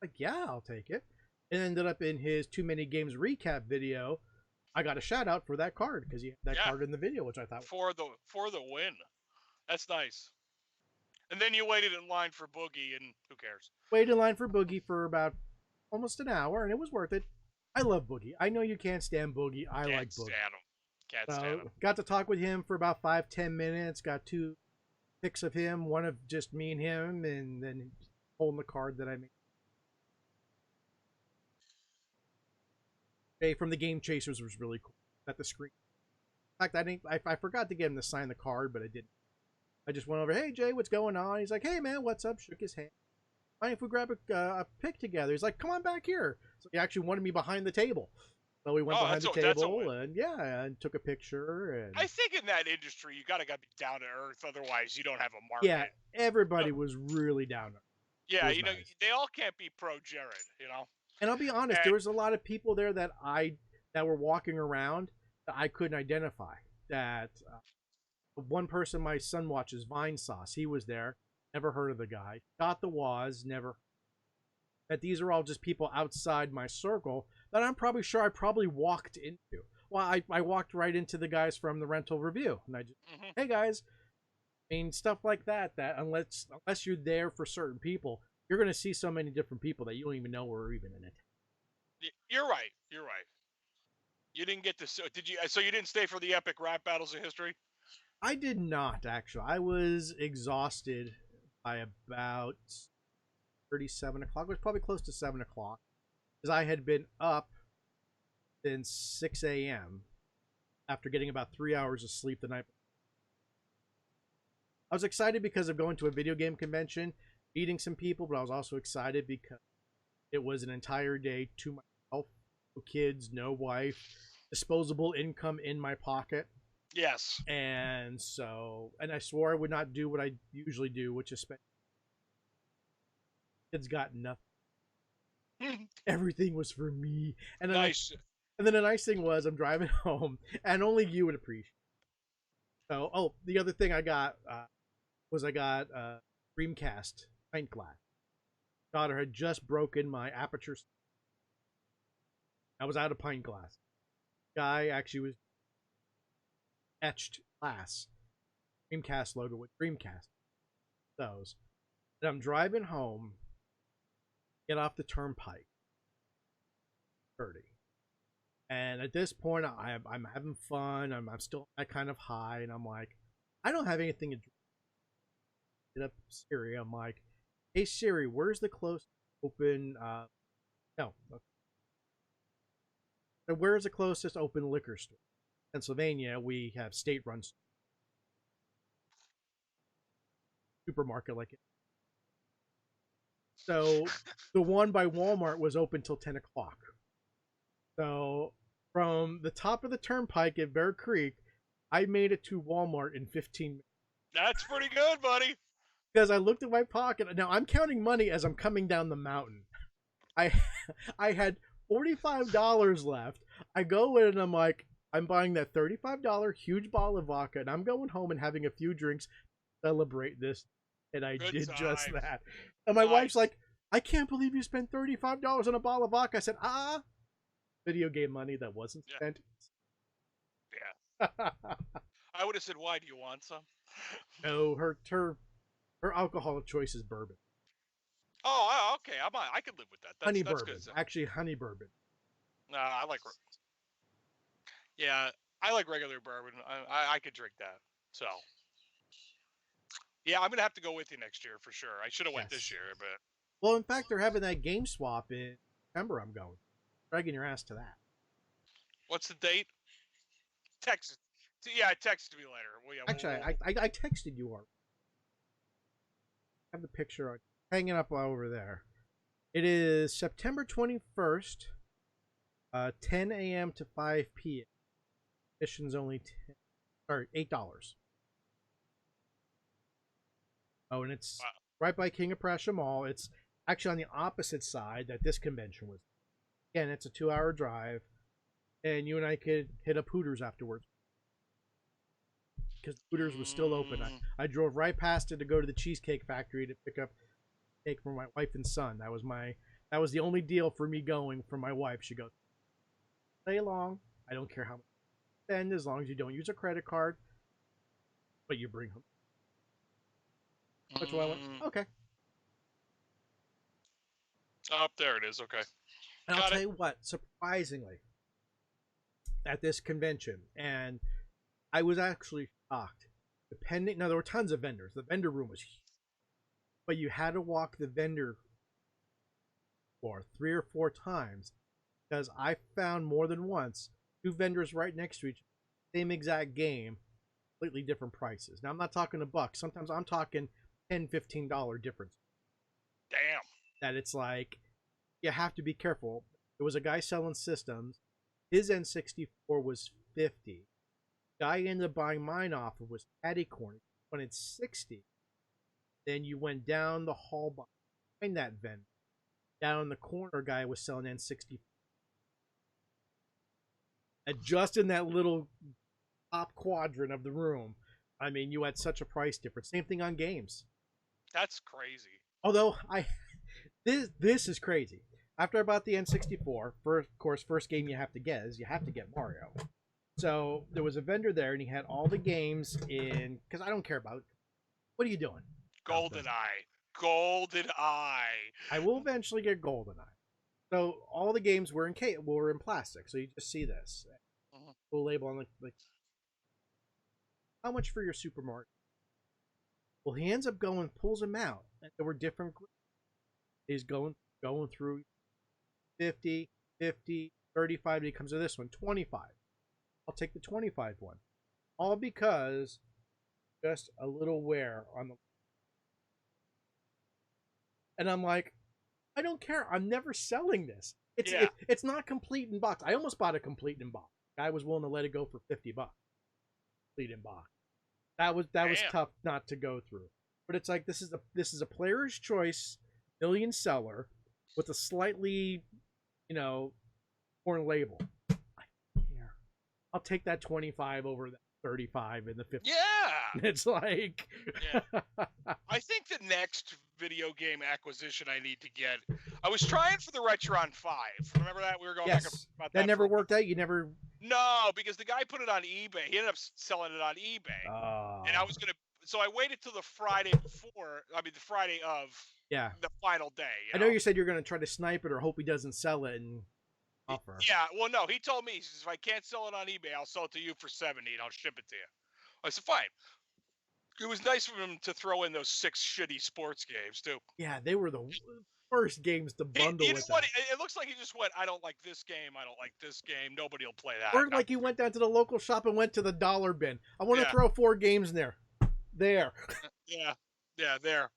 Like, "Yeah, I'll take it." It ended up in his Too Many Games recap video. I got a shout out for that card because he had that card in the video, which I thought for the win. That's nice. And then you waited in line for Boogie, and who cares? Waited in line for Boogie for about almost an hour, and it was worth it. I love Boogie. I know you can't stand Boogie. I like Boogie. Can't stand him. Got to talk with him for about 5-10 minutes. Got 2 pics of him, one of just me and him, and then holding the card that I made. From the Game Chasers was really cool. At the screen. In fact, I forgot to get him to sign the card, but I didn't. I just went over, "Hey, Jay, what's going on?" He's like, "Hey, man, what's up?" Shook his hand. "Mind if we grab a pic together?" He's like, "Come on back here." So he actually wanted me behind the table. So we went behind the table and took a picture. And I think in that industry, you gotta be down to earth. Otherwise, you don't have a market. Yeah, everybody was really down to earth. Yeah, nice. They all can't be pro Jared, And I'll be honest, there was a lot of people there that were walking around that I couldn't identify. That one person my son watches, Vine Sauce, he was there. Never heard of the guy. Got the Waz, never. That these are all just people outside my circle that I'm probably sure I probably walked into. Well, I walked right into the guys from the Rental Review, and I just, "Hey guys," I mean, stuff like that. That unless you're there for certain people, you're going to see so many different people that you don't even know were even in it. You're right. You didn't get to. Did you? So you didn't stay for the epic rap battles of history? I did not, actually. I was exhausted by about 37 o'clock. It was probably close to 7 o'clock. Because I had been up since 6 a.m. after getting about 3 hours of sleep the night I was excited because of going to a video game convention, meeting some people, but I was also excited because it was an entire day to myself, no kids, no wife, disposable income in my pocket. Yes. And I swore I would not do what I usually do, which is spend. Kids got nothing. Everything was for me. And then nice. And then the nice thing was I'm driving home, and only you would appreciate. So, the other thing I got was Dreamcast pint glass. Daughter had just broken my aperture. I was out of pint glass. Guy actually was etched glass. Dreamcast logo with Dreamcast. Those. And I'm driving home. Get off the turnpike. 30. And at this point, I'm having fun. I'm still at kind of high, and I'm like, I don't have anything to drink. Get up Siri. I'm like, hey Siri, where's the closest open? No. So where's the closest open liquor store? Pennsylvania, we have state-run supermarket like it. So the one by Walmart was open till 10 o'clock. So from the top of the turnpike at Bear Creek, I made it to Walmart in 15 minutes. That's pretty good, buddy. Because I looked at my pocket. Now I'm counting money as I'm coming down the mountain. I had $45 left. I go in and I'm like, I'm buying that $35 huge bottle of vodka, and I'm going home and having a few drinks to celebrate this. And I did just that. And my wife's like, I can't believe you spent $35 on a bottle of vodka. I said, video game money that wasn't spent. Yeah. I would have said, why do you want some? No, her alcohol of choice is bourbon. Oh, okay. I could live with that. Honey that's bourbon. Good. Actually, honey bourbon. I like. Yeah, I like regular bourbon. I could drink that. So. Yeah, I'm gonna have to go with you next year for sure. I should have went this year, but. Well, in fact, they're having that game swap in September. I'm going. Dragging your ass to that. What's the date? Text. Yeah, text me later. Well, yeah, actually, I texted you already. I have the picture hanging up over there. It is September 21st, 10 a.m. to 5 p.m. Admission's only $8. Oh, and it's right by King of Prussia Mall. It's actually on the opposite side that this convention was. Again, it's a 2-hour drive, and you and I could hit up Hooters afterwards. Because Hooters was still open. I drove right past it to go to the Cheesecake Factory to pick up cake for my wife and son. That was the only deal for me going for my wife. She goes, stay along. I don't care how much you spend as long as you don't use a credit card, but you bring home. Which one I went, okay. Oh, there it is. Okay. And I'll tell you what, surprisingly, at this convention, and I was actually shocked. Now, there were tons of vendors. The vendor room was huge. But you had to walk the vendor floor 3 or 4 times because I found more than once 2 vendors right next to each other, same exact game, completely different prices. Now, I'm not talking $1. Sometimes I'm talking $10, $15 difference. Damn. That it's like, you have to be careful. There was a guy selling systems. His N64 was $50. Guy ended up buying mine off of was Patty Corn. When it's $60, then you went down the hall behind that vendor. Down in the corner, guy was selling N64. And just in that little top quadrant of the room, I mean, you had such a price difference. Same thing on games. That's crazy. Although this is crazy. After I bought the N64, first game you have to get is you have to get Mario. So there was a vendor there, and he had all the games in. Because I don't care about. What are you doing? GoldenEye. I will eventually get GoldenEye. So all the games were in plastic. So you just see this. Little label on the. How much for your Super Mario? Well, he ends up pulls them out. And there were different. He's going through 50, 35. And he comes to this one, 25. I'll take the 25 one. All because just a little wear on the. And I'm like, I don't care. I'm never selling this. It's not complete in box. I almost bought a complete in box. I was willing to let it go for $50. Complete in box. That was tough not to go through. But it's like this is a player's choice million seller with a slightly, torn label. I don't care. I'll take that 25 over that 35 and the 50. Yeah. It's like. Yeah. I think the next video game acquisition I need to get. I was trying for the Retron 5. Remember that we were going back about that. That never worked out. You never. No, because the guy put it on eBay. He ended up selling it on eBay. And I was gonna. So I waited till the Friday before. I mean, the Friday of. Yeah. The final day. I know you said you're going to try to snipe it or hope he doesn't sell it and offer. Yeah. Well, no, he told me, he says, if I can't sell it on eBay, I'll sell it to you for $70 and I'll ship it to you. I said, fine. It was nice of him to throw in those 6 shitty sports games too. Yeah, they were the worst games to bundle with. What? It looks like he just went, I don't like this game. I don't like this game. Nobody will play that. Or like you went down to the local shop and went to the dollar bin. I want to throw 4 games in there. There. Yeah. Yeah, there.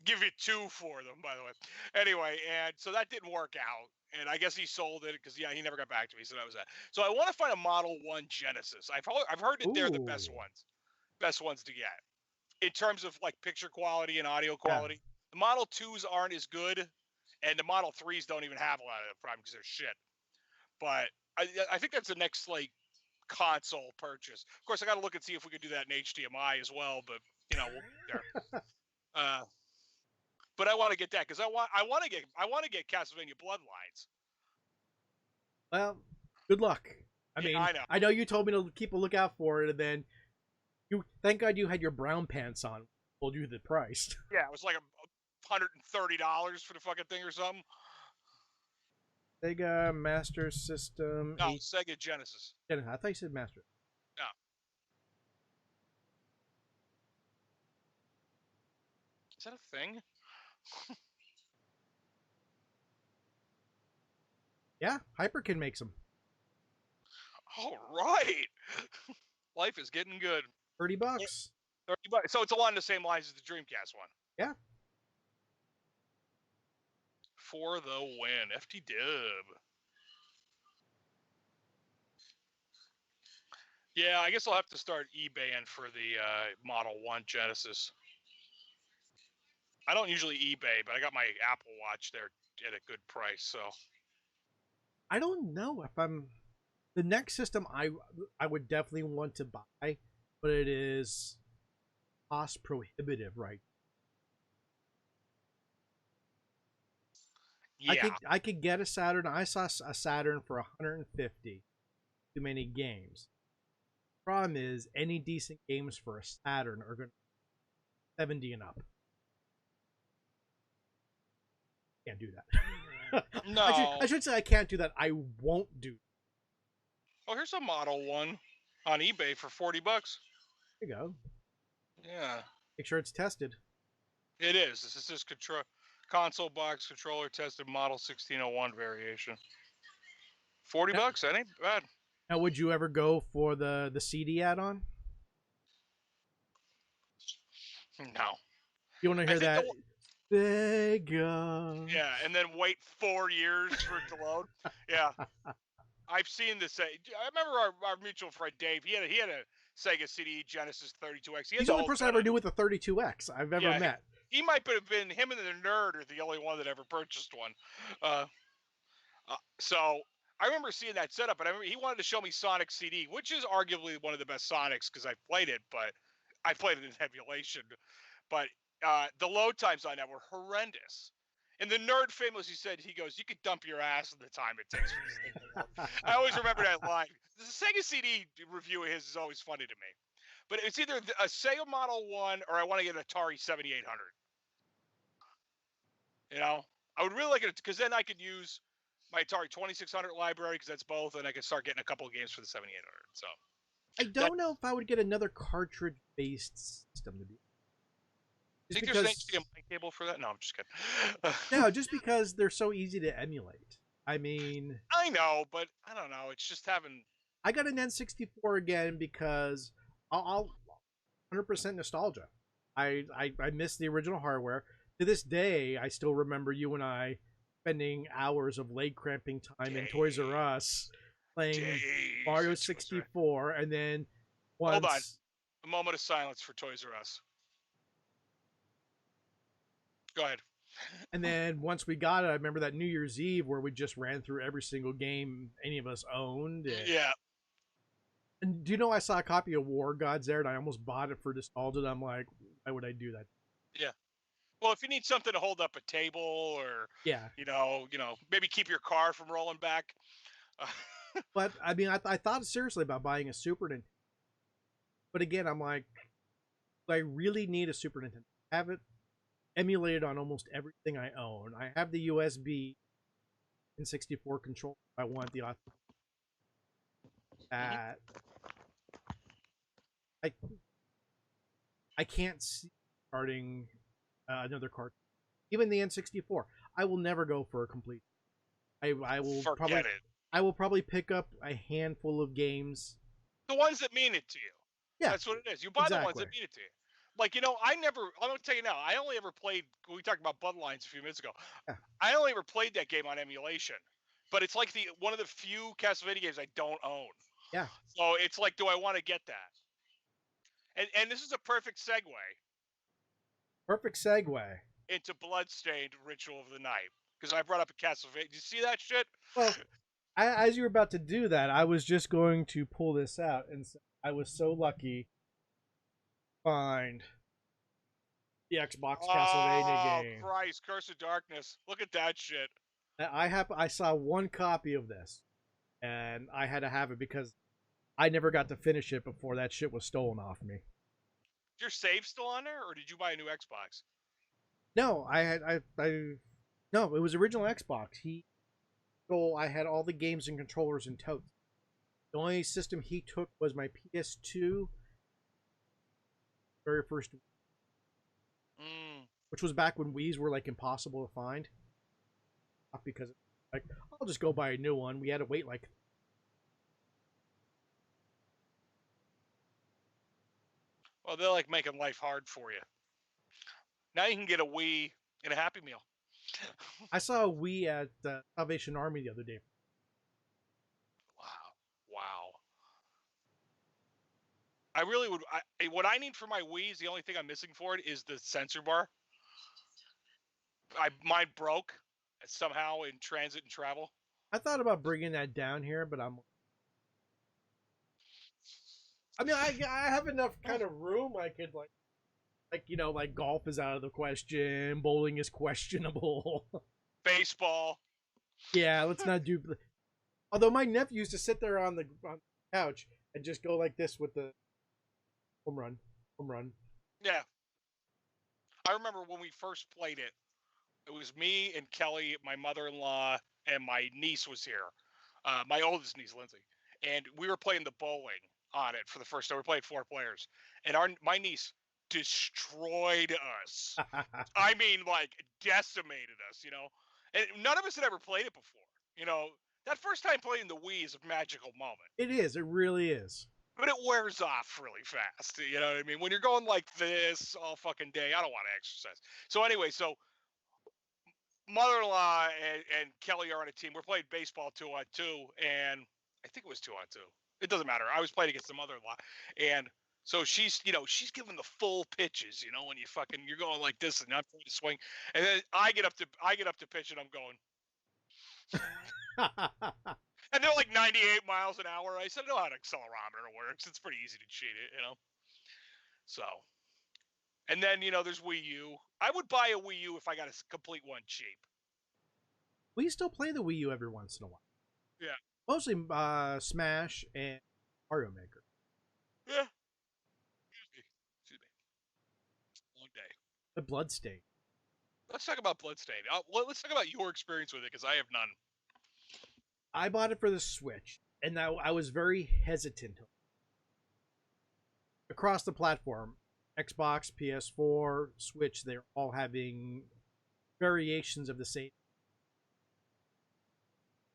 Give you 2 for them, by the way. Anyway, and so that didn't work out. And I guess he sold it because, he never got back to me. So that was that. So I want to find a Model 1 Genesis. I've heard that they're the best ones. Best ones to get. In terms of, like, picture quality and audio quality. Yeah. The Model 2s aren't as good. And the Model 3s don't even have a lot of problems because they're shit. But I think that's the next, like, console purchase. Of course, I got to look and see if we could do that in HDMI as well. But, we'll get there. But I want to get that because I want to get Castlevania Bloodlines. Well, good luck. I know you told me to keep a lookout for it, and then thank God you had your brown pants on. Told you the price. Yeah, it was like $130 for the fucking thing or something. Sega Master System. No, Sega Genesis. I thought you said Master. No. Is that a thing? Yeah, Hyperkin makes them. All right. Life is getting good. $30. $30. So it's along the same lines as the Dreamcast one. Yeah. For the win. FT Dub. Yeah, I guess I'll have to start eBaying for the Model 1 Genesis. I don't usually eBay, but I got my Apple Watch there at a good price, so. I don't know if I'm... The next system I would definitely want to buy, but it is cost prohibitive, right? Yeah. I could get a Saturn. I saw a Saturn for $150. Too many games. Problem is, any decent games for a Saturn are going to be 70 and up. Can't do that. No. I should say I can't do that. I won't do. Oh, here's a Model 1 on eBay for $40. There you go. Yeah. Make sure it's tested. It is. This is just console box controller tested Model 1601 variation. $40. That ain't bad. Now, would you ever go for the CD add-on? No. You want to hear that? Sega. Yeah, and then wait 4 years for it to load. Yeah. I've seen this. I remember our mutual friend Dave. He had a Sega CD Genesis 32X. He's the only person I ever knew with a 32X I've ever met. He might have been, him and the nerd are the only one that ever purchased one. So I remember seeing that setup, and I remember he wanted to show me Sonic CD, which is arguably one of the best Sonics because I played it, but I played it in emulation. But the load times on that were horrendous. And the nerd famously said, he goes, you could dump your ass in the time it takes for this thing to load. I always remember that line. The Sega CD review of his is always funny to me. But it's either a Sega Model 1 or I want to get an Atari 7800. I would really like it because then I could use my Atari 2600 library because that's both, and I could start getting a couple of games for the 7800. So I don't know if I would get another cartridge-based system to be. Think there's an HDMI cable for that? No, I'm just kidding. No, just because they're so easy to emulate. I mean, I know, but I don't know. It's just having. I got an N64 again because I 100% nostalgia. I miss the original hardware. To this day, I still remember you and I spending hours of leg cramping time in Toys R Us playing Mario 64, and then once... Hold on. A moment of silence for Toys R Us. Go ahead. And then once we got it, I remember that New Year's Eve where we just ran through every single game any of us owned. Yeah. And do you know I saw a copy of War Gods there, and I almost bought it for nostalgia. And I'm like, why would I do that? Yeah. Well, if you need something to hold up a table, or you know, maybe keep your car from rolling back. But I mean, I thought seriously about buying a Super Nintendo. But again, I'm like, I really need a Super Nintendo. I have it emulated on almost everything I own. I have the USB N64 controller. I want the that. I can't see starting another card. Even the N64, I will never go for a complete. I will forget it. I will probably pick up a handful of games. The ones that mean it to you. Yeah, that's what it is. You buy the ones that mean it to you. Like, I'm going to tell you now, I only ever played, we talked about Bloodlines a few minutes ago. Yeah. I only ever played that game on emulation. But it's like one of the few Castlevania games I don't own. Yeah. So it's like, do I want to get that? And this is a perfect segue. Perfect segue. Into Bloodstained Ritual of the Night. Because I brought up a Castlevania. Did you see that shit? Well, as you were about to do that, I was just going to pull this out. And I was so lucky to find the Xbox Castlevania game. Oh, Christ. Curse of Darkness. Look at that shit. I saw one copy of this. And I had to have it because I never got to finish it before that shit was stolen off me. Is your save still on there, or did you buy a new Xbox? No, no, it was original Xbox. I had all the games and controllers in totes. The only system he took was my PS2, very first, which was back when Wii's were like impossible to find. Not because like I'll just go buy a new one. We had to wait like. Well, they're like making life hard for you. Now you can get a Wii and a Happy Meal. I saw a Wii at Salvation Army the other day. Wow. I really would. What I need for my Wii is the only thing I'm missing for it is the sensor bar. Mine broke somehow in transit and travel. I thought about bringing that down here, but I have enough kind of room. I could like golf is out of the question. Bowling is questionable. Baseball. Yeah, let's not do. Although my nephew used to sit there on the couch and just go like this with the home run. Yeah. I remember when we first played it. It was me and Kelly, my mother-in-law, and my niece was here. My oldest niece, Lindsay. And we were playing the bowling on it for the first time. We were playing 4 players. And my niece destroyed us. I mean, like, decimated us, And none of us had ever played it before. That first time playing the Wii is a magical moment. It is. It really is. But it wears off really fast. You know what I mean? When you're going like this all fucking day, I don't want to exercise. So anyway, mother-in-law and Kelly are on a team. We're playing baseball 2-on-2, and I think it was 2-on-2. It doesn't matter. I was playing against the mother-in-law, and so she's giving the full pitches. When you're going like this, and I'm trying to swing, and then I get up to pitch, and I'm going, and they're like 98 miles an hour. I said, I know how an accelerometer works. It's pretty easy to cheat it, So. And then, there's Wii U. I would buy a Wii U if I got a complete one cheap. We still play the Wii U every once in a while. Yeah. Mostly Smash and Mario Maker. Yeah. Excuse me. Long day. The Bloodstained. Let's talk about Bloodstained. Let's talk about your experience with it, because I have none. I bought it for the Switch, and I was very hesitant. Across the platform, Xbox, PS4, Switch, they're all having variations of the same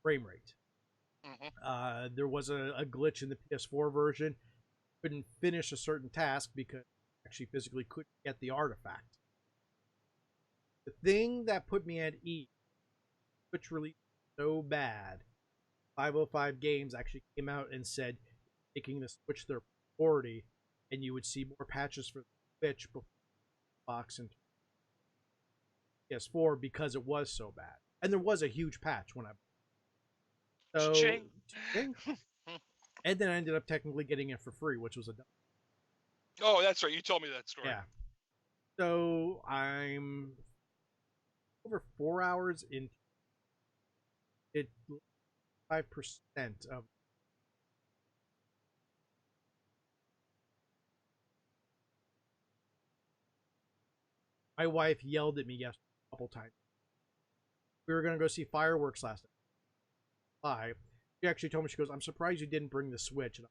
frame rate. Mm-hmm. There was a glitch in the PS4 version. Couldn't finish a certain task because actually physically couldn't get the artifact. The thing that put me at ease, Switch released so bad, 505 Games actually came out and said taking the Switch their priority, and you would see more patches for the Switch before Xbox and PS4 because it was so bad. And there was a huge patch when I so Ching. and then I ended up technically getting it for free, which was a Oh, that's right. You told me that story. yeah. So I'm over 4 hours into it, 5% of my wife yelled at me yesterday a couple times. We were gonna go see fireworks last night. Bye. She actually told me, she goes, "I'm surprised you didn't bring the Switch." And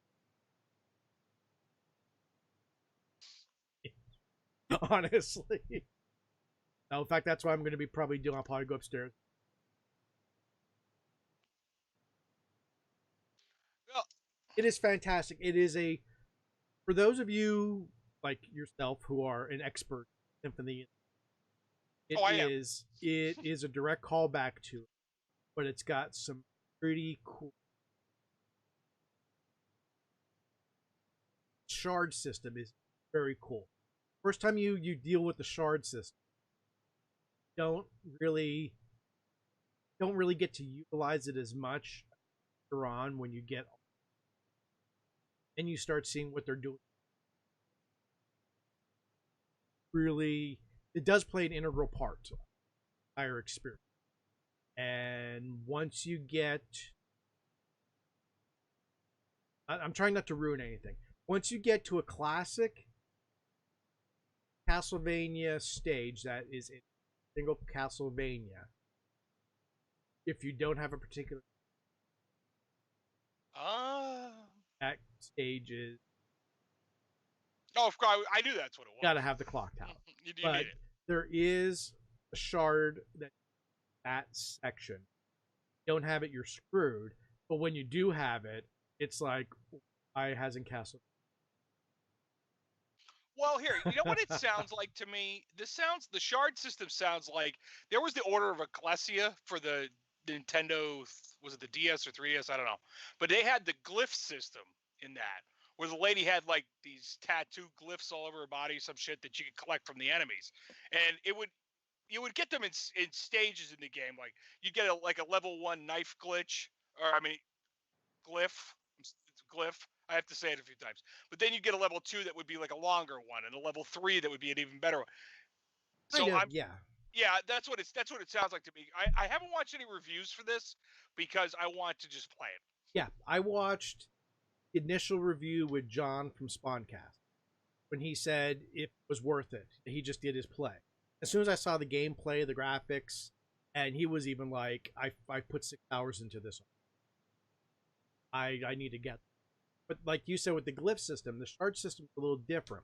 honestly, no. In fact, that's what I'm going to be probably doing. I'll probably go upstairs. Well, it is fantastic. It is for those of you like yourself who are an expert in Symphony. It is a direct callback to it, but it's got some pretty cool shard system. Is very cool. First time you deal with the shard system, don't really get to utilize it as much later on when you get and you start seeing what they're doing. Really, it does play an integral part to the entire experience. And once you get, I'm trying not to ruin anything. Once you get to a classic Castlevania stage that is in single Castlevania, if you don't have a particular that stage is of course, I knew that's what it was. Got to have the clock tower. You but need it. There is a shard that section. You don't have it, you're screwed. But when you do have it, it's like, why hasn't Castle? Well, here, you know what it sounds like to me? The shard system sounds like there was the Order of Ecclesia for the Nintendo, was it the DS or 3DS? I don't know. But they had the glyph system in that, where the lady had like these tattoo glyphs all over her body, some shit that you could collect from the enemies. And you would get them in stages in the game. Like you'd get a level 1 knife glitch, or glyph. I have to say it a few times. But then you get a level 2 that would be like a longer one, and a level 3 that would be an even better one. So yeah, that's what it sounds like to me. I haven't watched any reviews for this because I want to just play it. Yeah, I watched the initial review with John from Spawncast when he said it was worth it. He just did his play. As soon as I saw the gameplay, the graphics, and he was even like, I put 6 hours into this. I need to get. But like you said with the glyph system, the shard system is a little different.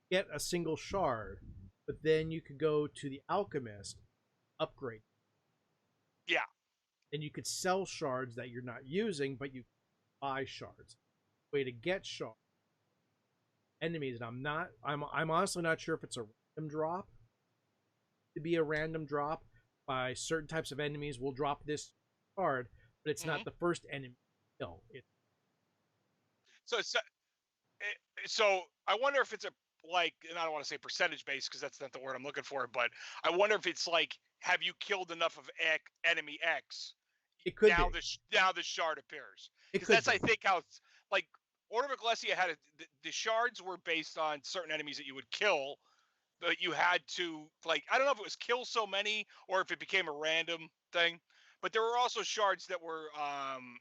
Get a single shard, but then you could go to the alchemist, upgrade. Yeah. And you could sell shards that you're not using, but you buy shards. Way to get shards. Enemies, and I'm honestly not sure if it's a random drop. To be a random drop by certain types of enemies will drop this shard, but it's not the first enemy. No, So I wonder if it's and I don't want to say percentage based because that's not the word I'm looking for, but I wonder if it's like, have you killed enough of enemy X? It could now be. Now the shard appears. Because that's I think how it's like Order of Ecclesia had the shards were based on certain enemies that you would kill, but you had to I don't know if it was kill so many or if it became a random thing. But there were also shards that were, I'm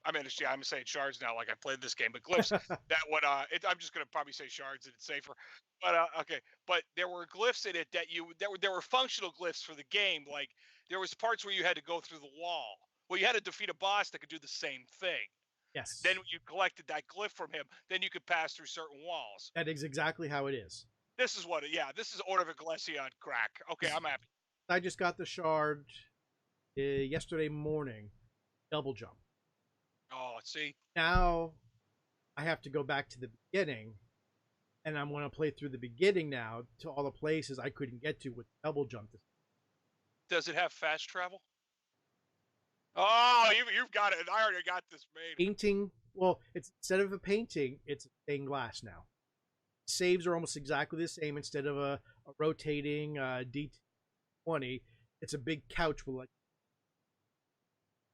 saying shards now, like I played this game, but glyphs that would, I'm just going to probably say shards and it's safer. But, okay. But there were glyphs in it there were functional glyphs for the game. Like there was parts where you had to go through the wall. Well, you had to defeat a boss that could do the same thing. Yes. Then you collected that glyph from him. Then you could pass through certain walls. That is exactly how it is. This is this is Order of Ecclesia on crack. Okay, I'm happy. I just got the shard yesterday morning, double jump. Oh, see. Now I have to go back to the beginning and I'm going to play through the beginning now to all the places I couldn't get to with double jump. Does it have fast travel? Oh, you've got it. I already got this made. Painting, well, it's instead of a painting, it's stained glass now. Saves are almost exactly the same. Instead of a rotating D20, it's a big couch with like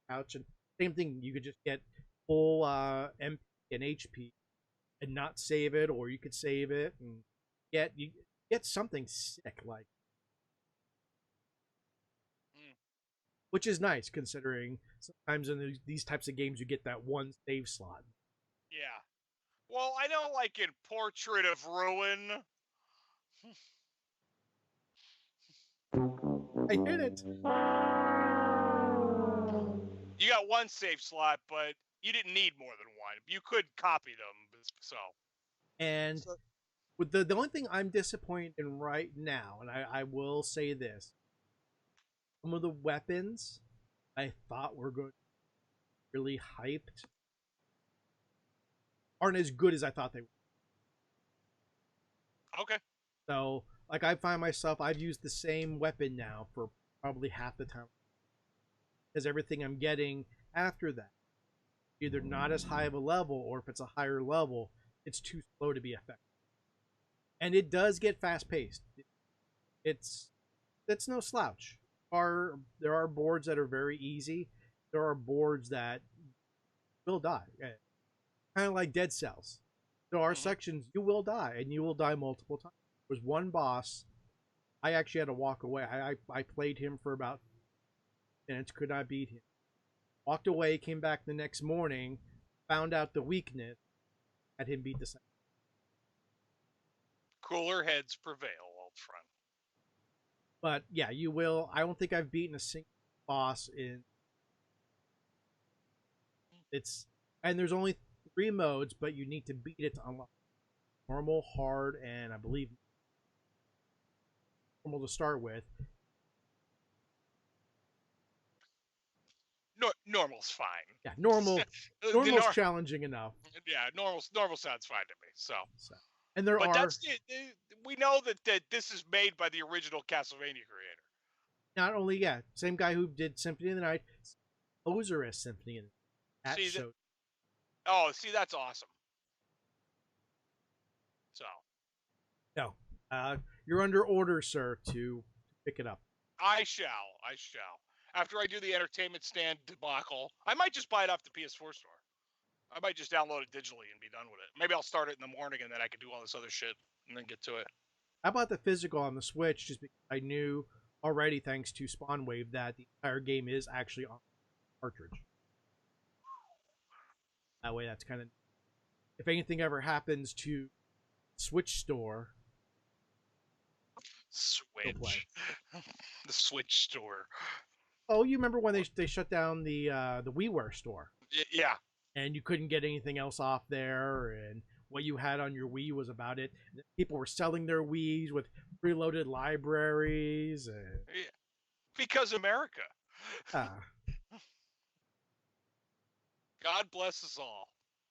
couch, and same thing. You could just get full MP and HP and not save it, or you could save it and get something sick like, which is nice considering sometimes in these types of games you get that one save slot. Yeah. Well, I know, like in Portrait of Ruin. I hit it. You got one save slot, but you didn't need more than one. You could copy them, so. And with the only thing I'm disappointed in right now, and I will say this, some of the weapons I thought were good, really hyped, aren't as good as I thought they were. Okay. So, like, I find myself, I've used the same weapon now for probably half the time. Because everything I'm getting after that, either not as high of a level, or if it's a higher level, it's too slow to be effective. And it does get fast-paced. It's no slouch. There are boards that are very easy. There are boards that will die. Kind of like Dead Cells. There are sections you will die, and you will die multiple times. There was one boss, I actually had to walk away. I played him for about minutes, could not beat him. Walked away, came back the next morning, found out the weakness, had him beat the second. Cooler heads prevail, old friend. But yeah, you will. I don't think I've beaten a single boss in. And there's only 3 modes, but you need to beat it to unlock normal, hard, and I believe normal to start with. Normal's fine. Yeah, normal's challenging enough. Yeah, normal sounds fine to me. So. And there but are. That's we know that this is made by the original Castlevania creator. Not only, same guy who did Symphony of the Night, Osiris Symphony of the Night. See, that's awesome. So. No, you're under order, sir, to pick it up. I shall. After I do the entertainment stand debacle, I might just buy it off the PS4 store. I might just download it digitally and be done with it. Maybe I'll start it in the morning and then I can do all this other shit and then get to it. I bought the physical on the Switch just because I knew already, thanks to Spawn Wave, that the entire game is actually on cartridge. That way, that's kind of... If anything ever happens to Switch store... Switch. The Switch store. Oh, you remember when they shut down the WiiWare store? Yeah. And you couldn't get anything else off there, and what you had on your Wii was about it. People were selling their Wiis with preloaded libraries. And... Yeah. Because America. God bless us all.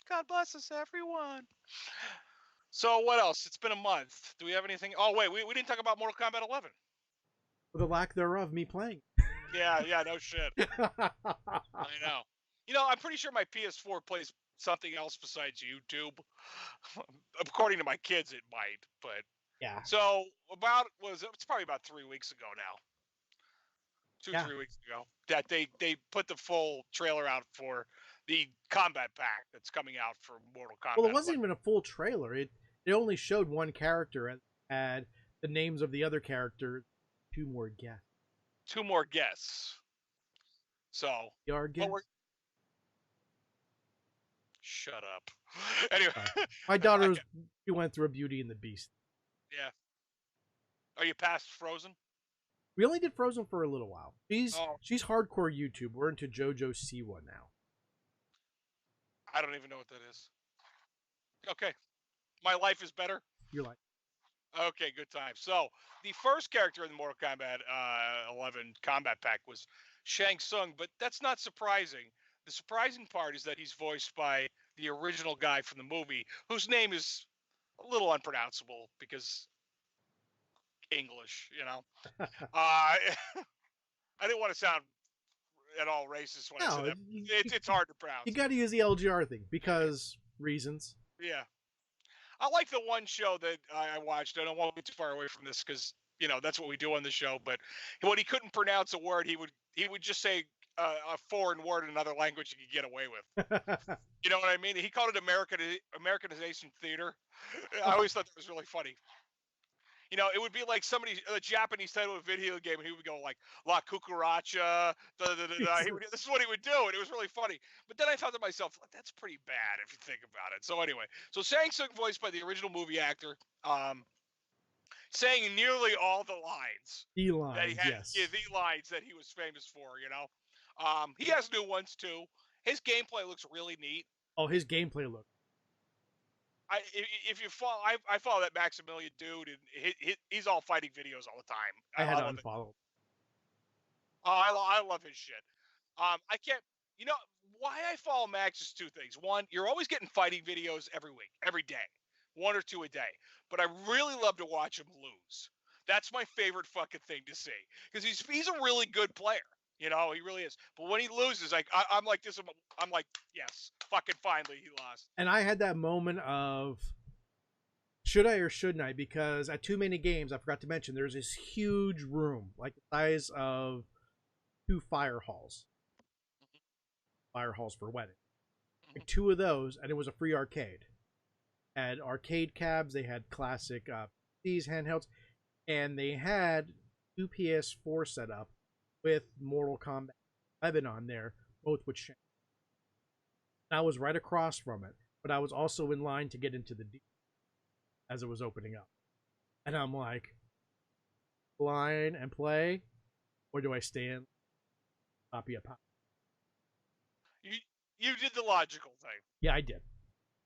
God bless us, everyone. So what else? It's been a month. Do we have anything? Oh, wait, we didn't talk about Mortal Kombat 11. For the lack thereof, me playing. Yeah, no shit. I know. I'm pretty sure my PS4 plays something else besides YouTube. According to my kids, it might, but yeah. So it's probably about 3 weeks ago now. 3 weeks ago that they put the full trailer out for the combat pack that's coming out for Mortal Kombat. Well, it wasn't even a full trailer. It only showed one character and had the names of the other characters. 2 more guests. 2 more guests. So. Shut up. Anyway. My daughter she went through a Beauty and the Beast. Yeah. Are you past Frozen? We only did Frozen for a little while. She's hardcore YouTube. We're into JoJo Siwa now. I don't even know what that is. Okay. My life is better? Your life. Okay, good time. So, the first character in the Mortal Kombat 11 combat pack was Shang Tsung, but that's not surprising. The surprising part is that he's voiced by the original guy from the movie, whose name is a little unpronounceable because English, you know. I didn't want to sound at all racist when I said that. It's hard to pronounce. You got to use the LGR thing because reasons. Yeah. I like the one show that I watched. I don't want to get too far away from this because, you know, that's what we do on the show. But when he couldn't pronounce a word, he would just say a foreign word in another language he could get away with. You know what I mean? He called it Americanization theater. I always thought that was really funny. You know, it would be like a Japanese title of a video game, and he would go like La Cucaracha. This is what he would do, and it was really funny. But then I thought to myself, that's pretty bad if you think about it. So anyway, Shang Tsung, voiced by the original movie actor, saying nearly all the lines. The lines, that he had, yes. Yeah, the lines that he was famous for. You know, he has new ones too. His gameplay looks really neat. Oh, his gameplay look. If you follow, I follow that Maximilian dude, and he's all fighting videos all the time. I had to unfollow. Oh, I love his shit. I can't. You know why I follow Max is two things. One, you're always getting fighting videos every week, every day, 1 or 2 a day. But I really love to watch him lose. That's my favorite fucking thing to see because he's a really good player. You know, he really is. But when he loses, like I'm like this. I'm like, yes, fucking finally he lost. And I had that moment of, should I or shouldn't I? Because at too many games, I forgot to mention, there's this huge room, like the size of 2 fire halls. Fire halls for wedding. Like 2 of those, and it was a free arcade. Had arcade cabs, they had classic these handhelds, and they had 2 PS4 set up with Mortal Kombat 11 on there, both with Shang. I was right across from it, but I was also in line to get into the D as it was opening up. And I'm like, line and play, or do I stay in? Copy a pop. You did the logical thing. Yeah, I did.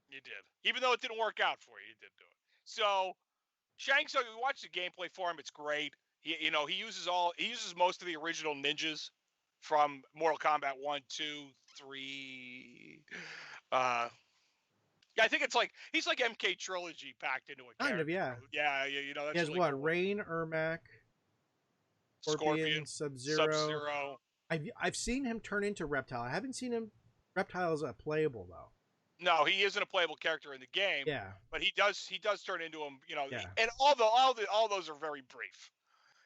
You did. Even though it didn't work out for you did do it. So, Shang Tsung, we watched the gameplay for him. It's great. He uses most of the original ninjas from Mortal Kombat 1, 2, 3. Yeah, I think it's like he's like MK Trilogy packed into a kind of, yeah. Yeah, you know. That's he has really what? cool. Rain, Ermac, Scorpion, Sub-Zero. I've seen him turn into Reptile. I haven't seen him. Reptile's playable though. No, he isn't a playable character in the game. Yeah, but he does turn into him. You know, yeah. And all those are very brief.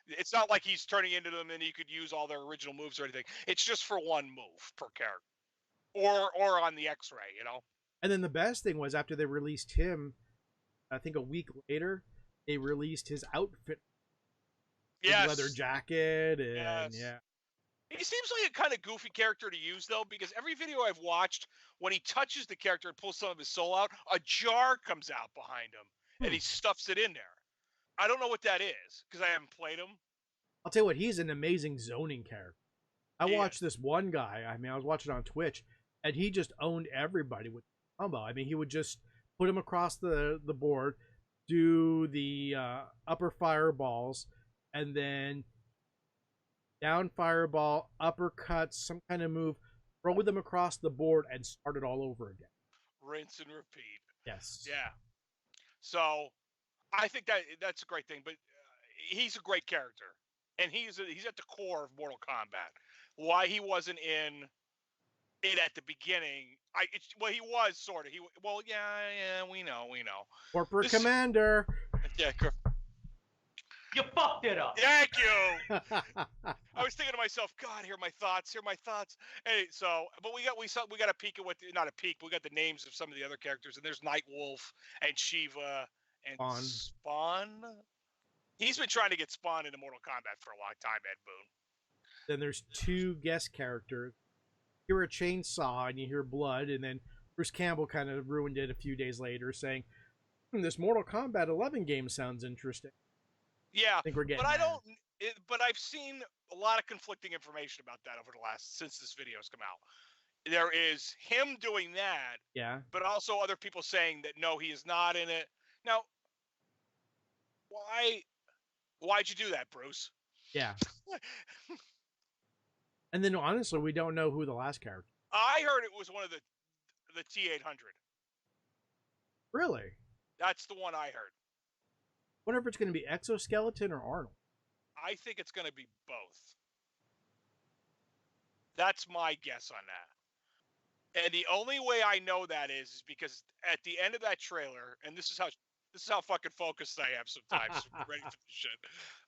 It's not like he's turning into them and you could use all their original moves or anything. It's just for one move per character, or on the X-ray, you know. And then the best thing was after they released him, I think a week later, they released his outfit. Yes. Leather jacket and yeah. He seems like a kind of goofy character to use though, because every video I've watched, when he touches the character and pulls some of his soul out, a jar comes out behind him and he stuffs it in there. I don't know what that is because I haven't played him. I'll tell you what, he's an amazing zoning character. I watched this one guy. I mean, I was watching on Twitch, and he just owned everybody with combo. I mean, he would just put him across the board, do the upper fireballs, and then down fireball, uppercuts, some kind of move, throw them across the board, and start it all over again. Rinse and repeat. Yes. Yeah. So I think that's a great thing, but he's a great character, and he's at the core of Mortal Kombat. Why he wasn't in it at the beginning? He was sort of. We know. Corporate Commander. Yeah. You fucked it up. Thank you. I was thinking to myself, God, hear my thoughts. Hey, so, but we got a peek at not a peek. But we got the names of some of the other characters, and there's Nightwolf and Shiva. And Spawn. He's been trying to get Spawn into Mortal Kombat for a long time, Ed Boon. Then there's 2 guest characters. You hear a chainsaw and you hear blood, and then Bruce Campbell kind of ruined it a few days later, saying, "This Mortal Kombat 11 game sounds interesting." Yeah, I think we're getting. But I've seen a lot of conflicting information about that since this video's come out. There is him doing that. Yeah. But also other people saying that no, he is not in it. Now, why'd you do that, Bruce? Yeah. And then honestly, we don't know who the last character. I heard it was one of the T-800. Really? That's the one I heard. Wonder if it's going to be exoskeleton or Arnold. I think it's going to be both. That's my guess on that. And the only way I know that is because at the end of that trailer, and this is how fucking focused I am sometimes, ready for this shit.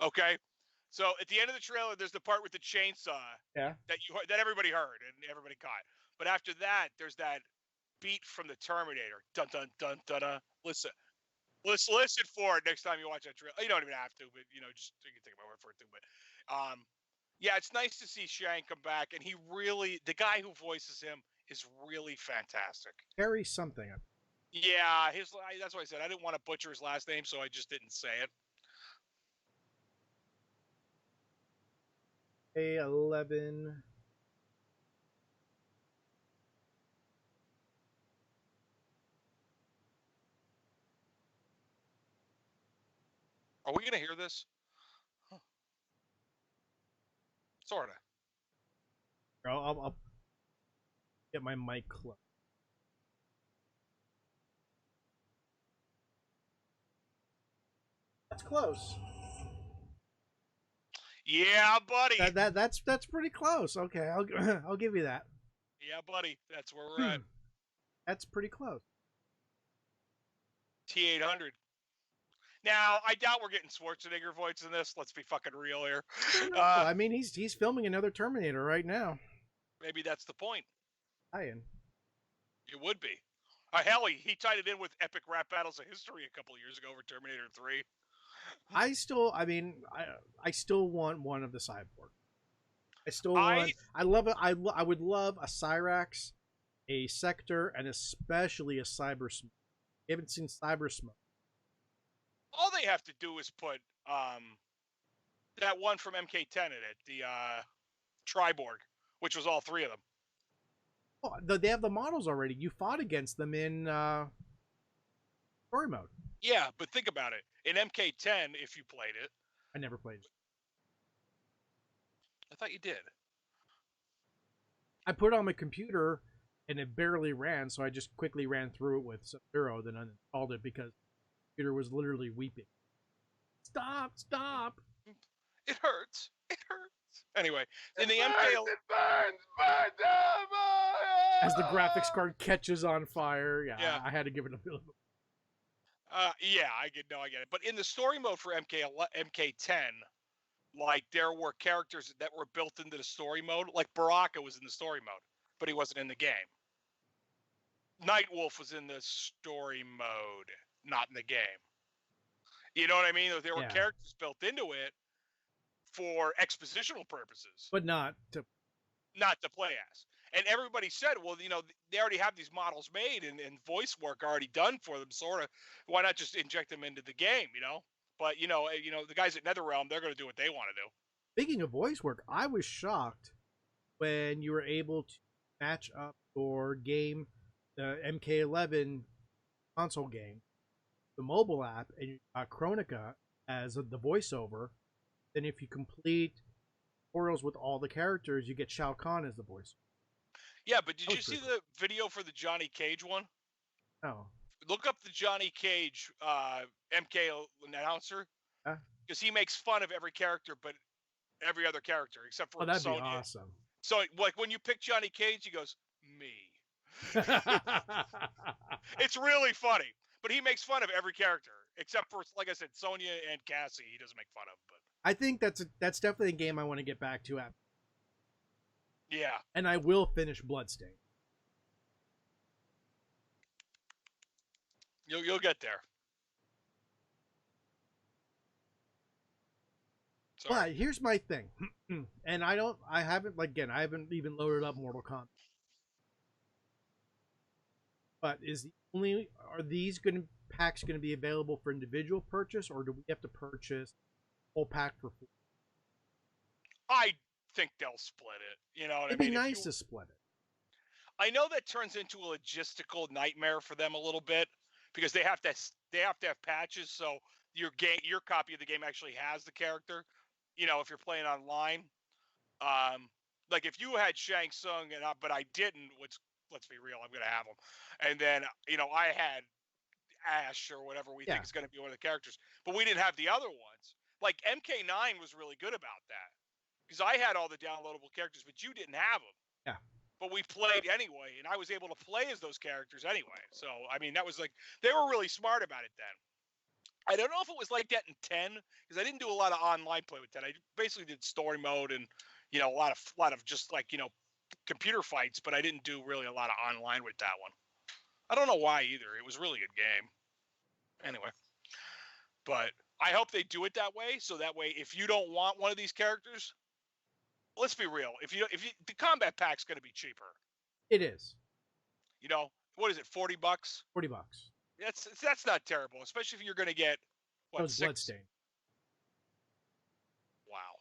Okay, so at the end of the trailer, there's the part with the chainsaw. Yeah. That everybody heard and everybody caught. But after that, there's that beat from the Terminator. Dun dun dun dun dun. Listen for it next time you watch that trailer. You don't even have to, but just you can take my word for it too. But yeah, it's nice to see Shang come back, and the guy who voices him is really fantastic. Harry something. Yeah, that's what I said. I didn't want to butcher his last name, so I just didn't say it. A11. Are we gonna hear this? Huh. Sorta. I'll get my mic close. That's close. Yeah, buddy. That's pretty close. Okay, I'll give you that. Yeah, buddy. That's where we're at. That's pretty close. T800. Now, I doubt we're getting Schwarzenegger voice in this. Let's be fucking real here. I mean, he's filming another Terminator right now. Maybe that's the point. It would be. Hell, he tied it in with epic rap battles of history a couple of years ago for Terminator 3. I still want one of the cyborg. I would love a Cyrax, a Sector, and especially a Cyber Smoke. You haven't seen Cyber Smoke. All they have to do is put that one from MK10 in it, the Triborg, which was all three of them. Oh, they have the models already. You fought against them in story mode. Yeah, but think about it. In MK10, if you played it... I never played it. I thought you did. I put it on my computer, and it barely ran, so I just quickly ran through it with Sub-Zero, then uninstalled it because the computer was literally weeping. Stop! It hurts. Anyway, in the MK... It burns! As the graphics card catches on fire, I had to give it a bit of yeah, I get it. But in the story mode for MK10, like there were characters that were built into the story mode. Like Baraka was in the story mode, but he wasn't in the game. Nightwolf was in the story mode, not in the game. You know what I mean? There were characters built into it for expositional purposes, but not to play as. And everybody said, well, they already have these models made and voice work already done for them, sort of. Why not just inject them into the game, But, the guys at NetherRealm, they're going to do what they want to do. Speaking of voice work, I was shocked when you were able to match up your game, the MK11 console game, the mobile app, and Chronica as the voiceover. Then if you complete tutorials with all the characters, you get Shao Kahn as the voice. Yeah, but did you see the video for the Johnny Cage one? No. Look up the Johnny Cage MK announcer. Because he makes fun of every character, but every other character except for that'd Sonya. Be awesome. So, like, when you pick Johnny Cage, he goes, me. It's really funny. But he makes fun of every character, except for, like I said, Sonya and Cassie, he doesn't make fun of. But I think that's definitely a game I want to get back to after. Yeah. And I will finish Bloodstained. You'll get there. Sorry. But here's my thing. And I haven't even loaded up Mortal Kombat. But are these packs going to be available for individual purchase, or do we have to purchase a whole pack for free? I think they'll split it. You know what I mean? It'd be nice to split it. I know that turns into a logistical nightmare for them a little bit because they have to have patches so your copy of the game actually has the character. If you're playing online, like if you had Shang Tsung but I didn't, which let's be real, I'm gonna have them. And then I had Ash or whatever we think is going to be one of the characters. But we didn't have the other ones. Like MK9 was really good about that because I had all the downloadable characters, but you didn't have them. Yeah. But we played anyway, and I was able to play as those characters anyway. So I mean, that was like they were really smart about it then. I don't know if it was like that in 10 because I didn't do a lot of online play with 10. I basically did story mode and a lot of just like computer fights, but I didn't do really a lot of online with that one. I don't know why either. It was a really good game. Anyway, but I hope they do it that way. So that way, if you don't want one of these characters, let's be real. If you the combat pack's going to be cheaper. It is. What is it? $40? $40. That's not terrible, especially if you're going to get That was Bloodstained. Wow.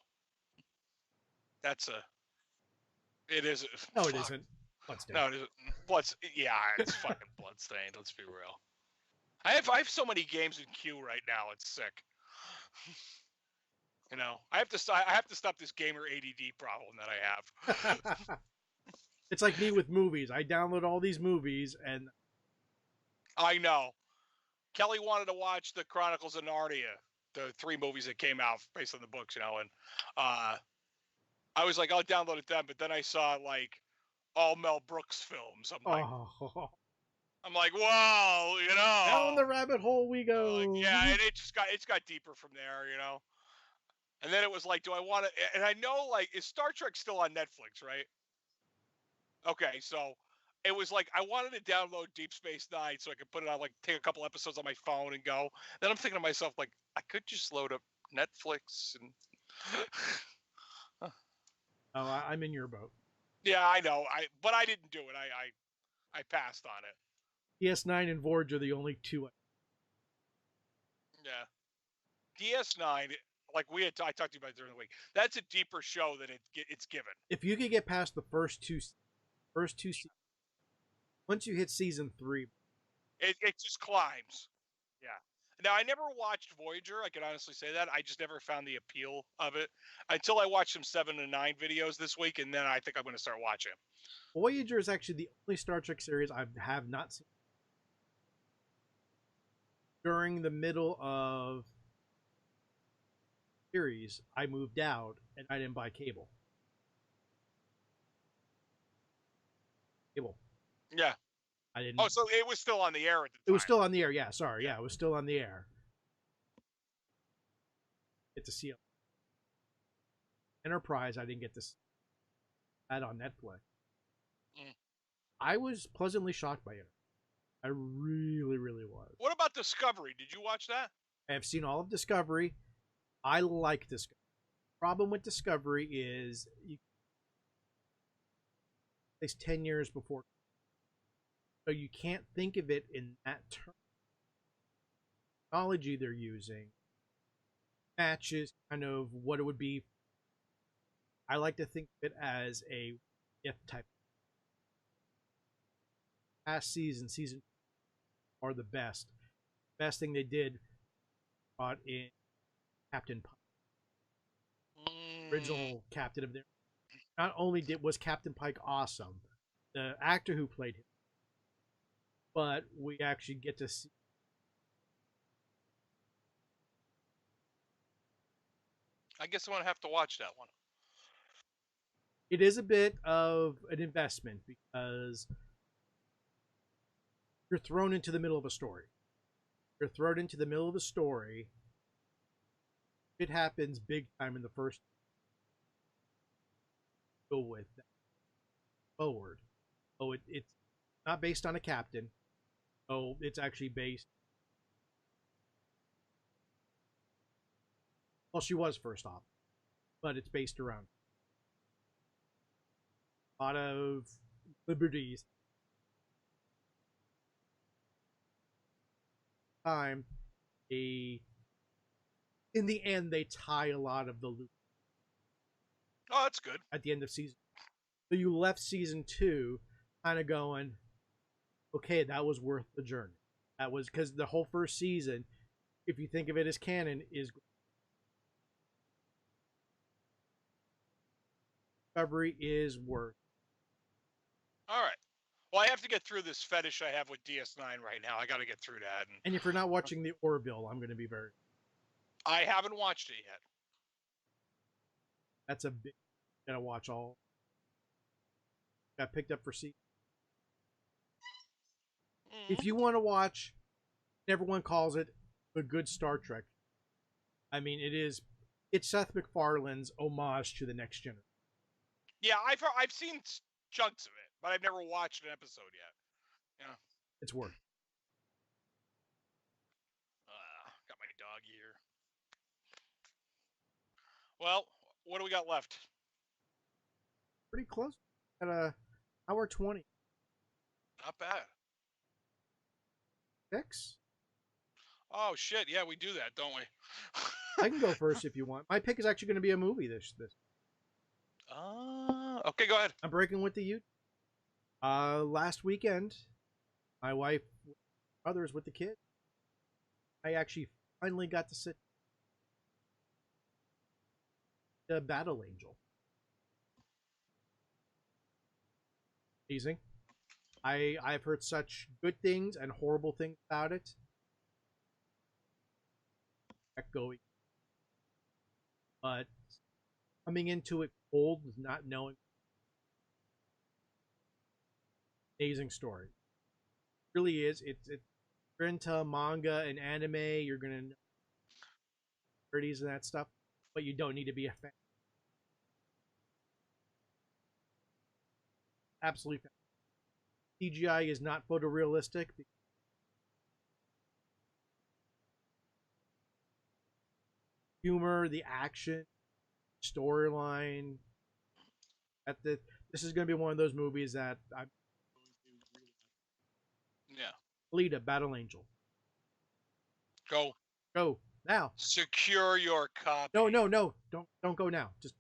It is. No, it isn't. Bloodstained. No, it isn't. Yeah, it's fucking Bloodstained. Let's be real. I have so many games in queue right now. It's sick. I have to stop this gamer ADD problem that I have. It's like me with movies. I download all these movies and I know. Kelly wanted to watch the Chronicles of Narnia, the 3 movies that came out based on the books, and I was like, I'll download it then, but then I saw like all Mel Brooks films. I'm like, whoa, down the rabbit hole we go. Yeah, and it's got deeper from there, And then it was like, do I want to? And I know, like, is Star Trek still on Netflix, right? Okay, so it was like I wanted to download Deep Space Nine so I could put it on, like, take a couple episodes on my phone and go. Then I'm thinking to myself, like, I could just load up Netflix and. Oh, I'm in your boat. Yeah, I know. But I didn't do it. I passed on it. DS9 and Voyage are the only 2. Yeah. DS9, like I talked to you about during the week. That's a deeper show than it's given. If you could get past the first two seasons, once you hit season 3, it just climbs. Yeah. Now, I never watched Voyager. I can honestly say that. I just never found the appeal of it until I watched some 7 and 9 videos this week, and then I think I'm going to start watching. Voyager is actually the only Star Trek series I have not seen. During the middle of series, I moved out and I didn't buy cable. Yeah. I didn't. Oh, so it was still on the air at the time. It was still on the air. Yeah, sorry. Yeah, it was still on the air. Get to see it. Enterprise, I didn't get to see that on Netflix. I was pleasantly shocked by it. I really, really was. What about Discovery? Did you watch that? I have seen all of Discovery. I like Discovery. Problem with Discovery is it's 10 years before. So you can't think of it in that term. Technology they're using matches kind of what it would be. I like to think of it as a if type. Past season are the best. Best thing they did brought in Captain Pike. Original captain of there. Not only was Captain Pike awesome, the actor who played him, but we actually get to see I guess I'm going to have to watch that one. it is a bit of an investment because you're thrown into the middle of a story. You're thrown into the middle of a story. It happens big time in the first. Go with that forward. Oh, it's not based on a captain. Oh, it's actually based. Well, she was first off, but it's based around a lot of liberties. In the end, they tie a lot of the loop. Oh, that's good. At the end of season. So you left season 2 kind of going, okay, that was worth the journey. That was because the whole first season, if you think of it as canon, is Discovery is worth. All right. Well, I have to get through this fetish I have with DS9 right now. I got to get through that. And if you're not watching the Orville, I'm going to be very. I haven't watched it yet. That's a big. Gotta watch all. Got picked up for season. If you want to watch, everyone calls it a good Star Trek. I mean, it's Seth MacFarlane's homage to the Next Generation. Yeah, I've seen chunks of it, but I've never watched an episode yet. Yeah, it's worth. Got my dog here. Well, what do we got left? Pretty close. At a hour 20. Not bad. 6? Oh shit! Yeah, we do that, don't we? I can go first if you want. My pick is actually going to be a movie this. Okay, go ahead. I'm breaking with the youth. Last weekend, my wife, others with the kid, I actually finally got to sit the Battle Angel. Amazing. I've heard such good things and horrible things about it. Going, but coming into it cold, not knowing. Amazing story. It really is. It's you're into manga and anime, you're gonna know 30s and that stuff, but you don't need to be a fan. Absolutely. CGI is not photorealistic. Humor, the action, storyline. This is going to be one of those movies that I'm. Yeah. Alita, Battle Angel. Go now. Secure your copy. No. Don't go now. Just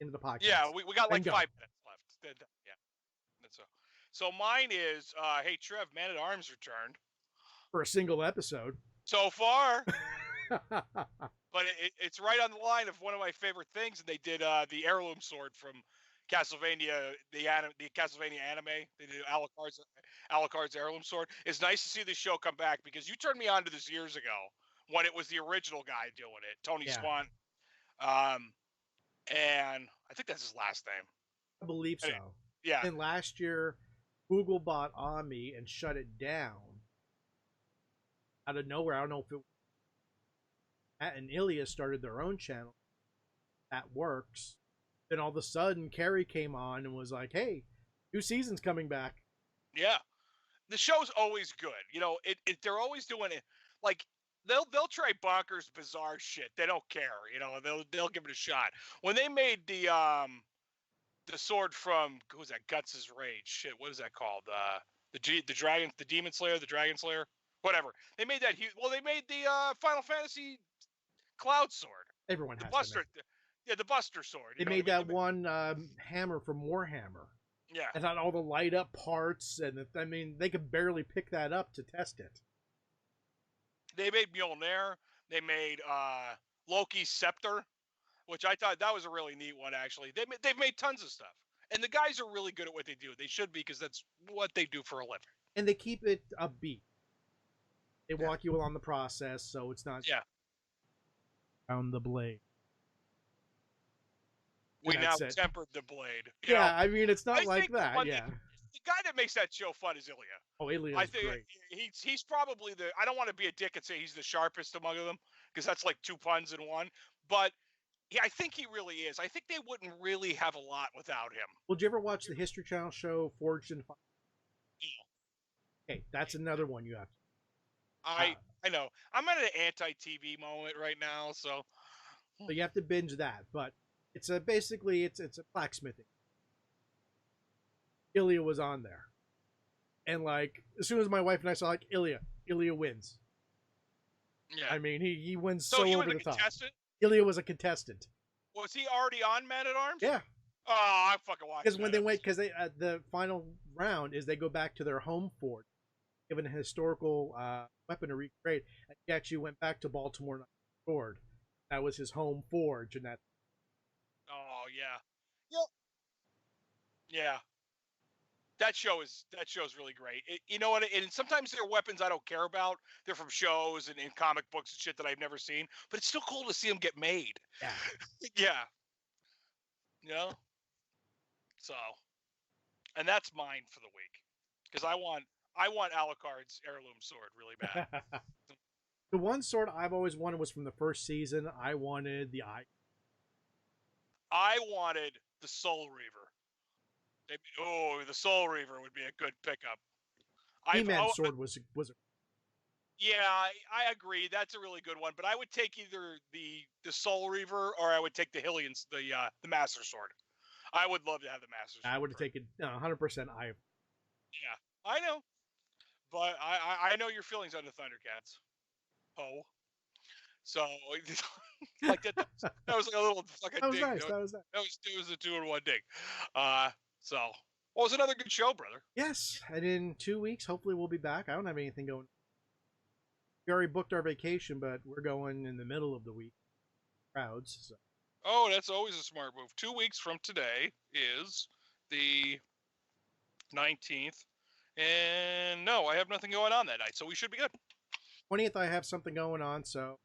into the podcast. Yeah, we got like 5 minutes left. Yeah. That's so mine is, hey Trev, Man at Arms returned for a single episode so far. But it's right on the line of one of my favorite things, and they did the heirloom sword from Castlevania, the Castlevania anime. They did Alucard's heirloom sword. It's nice to see this show come back because you turned me on to this years ago when it was the original guy doing it, Tony Swan. And I think that's his last name. I believe so. Yeah. And last year, Google bought on me and shut it down out of nowhere. I don't know if it. And Ilya started their own channel. That works. Then all of a sudden, Carrie came on and was like, "Hey, new season's coming back." Yeah, the show's always good. You know, they're always doing it. Like they'll try bonkers, bizarre shit. They don't care. You know, they'll give it a shot. When they made the sword from who's that? Guts' Rage. Shit, what is that called? The Demon Slayer, the Dragon Slayer, whatever. They made that huge. Well, they made the Final Fantasy Cloud Sword. Everyone has the Buster. The Buster Sword. They made that one hammer from Warhammer. Yeah. And had all the light up parts, and I mean, they could barely pick that up to test it. They made Mjolnir. They made Loki's Scepter, which I thought that was a really neat one, actually. They've made tons of stuff. And the guys are really good at what they do. They should be, because that's what they do for a living. And they keep it upbeat. They walk you along the process, so it's not... Yeah. Down the blade. We now tempered the blade. Yeah, I mean, it's not like that. Yeah. The guy that makes that show fun is Ilya. Oh, Ilya is great. He's probably I don't want to be a dick and say he's the sharpest among them, because that's like 2 puns in one. But yeah, I think he really is. I think they wouldn't really have a lot without him. Well, did you ever watch the History Channel show Forged in Fire? Okay, that's another one you have to. I know. I'm at an anti-TV moment right now, so you have to binge that. But it's basically it's a blacksmithing. Ilya was on there, and like as soon as my wife and I saw like Ilya wins. Yeah. I mean he wins so he over was the top. Contestant? Ilya was a contestant. Was he already on Man at Arms? Yeah. Oh, I fucking watched. Because when they went, because they the final round is they go back to their home fort, given a historical weapon to recreate. And he actually went back to Baltimore and sword. That was his home forge, and that. Oh yeah. Yeah. That show's really great. You know what? And sometimes there are weapons I don't care about. They're from shows and comic books and shit that I've never seen. But it's still cool to see them get made. Yeah. Yeah. You know? So, and that's mine for the week. Because I want Alucard's heirloom sword really bad. The one sword I've always wanted was from the first season. I wanted the eye. I wanted the Soul Reaver. The Soul Reaver would be a good pickup. He-Man's sword was Yeah, I agree. That's a really good one. But I would take either the Soul Reaver or I would take the Hylian's, the Master Sword. I would love to have the Master Sword. I would have taken 100% eye. Yeah, I know. But I know your feelings on the Thundercats. Oh. So, like that was like a little fucking that was dig. Nice. That was nice. It was a 2-in-1 dig. So, well, it was another good show, brother. Yes, and in 2 weeks, hopefully we'll be back. I don't have anything going. We already booked our vacation, but we're going in the middle of the week. Crowds. So. Oh, that's always a smart move. 2 weeks from today is the 19th. And no, I have nothing going on that night, so we should be good. 20th, I have something going on, so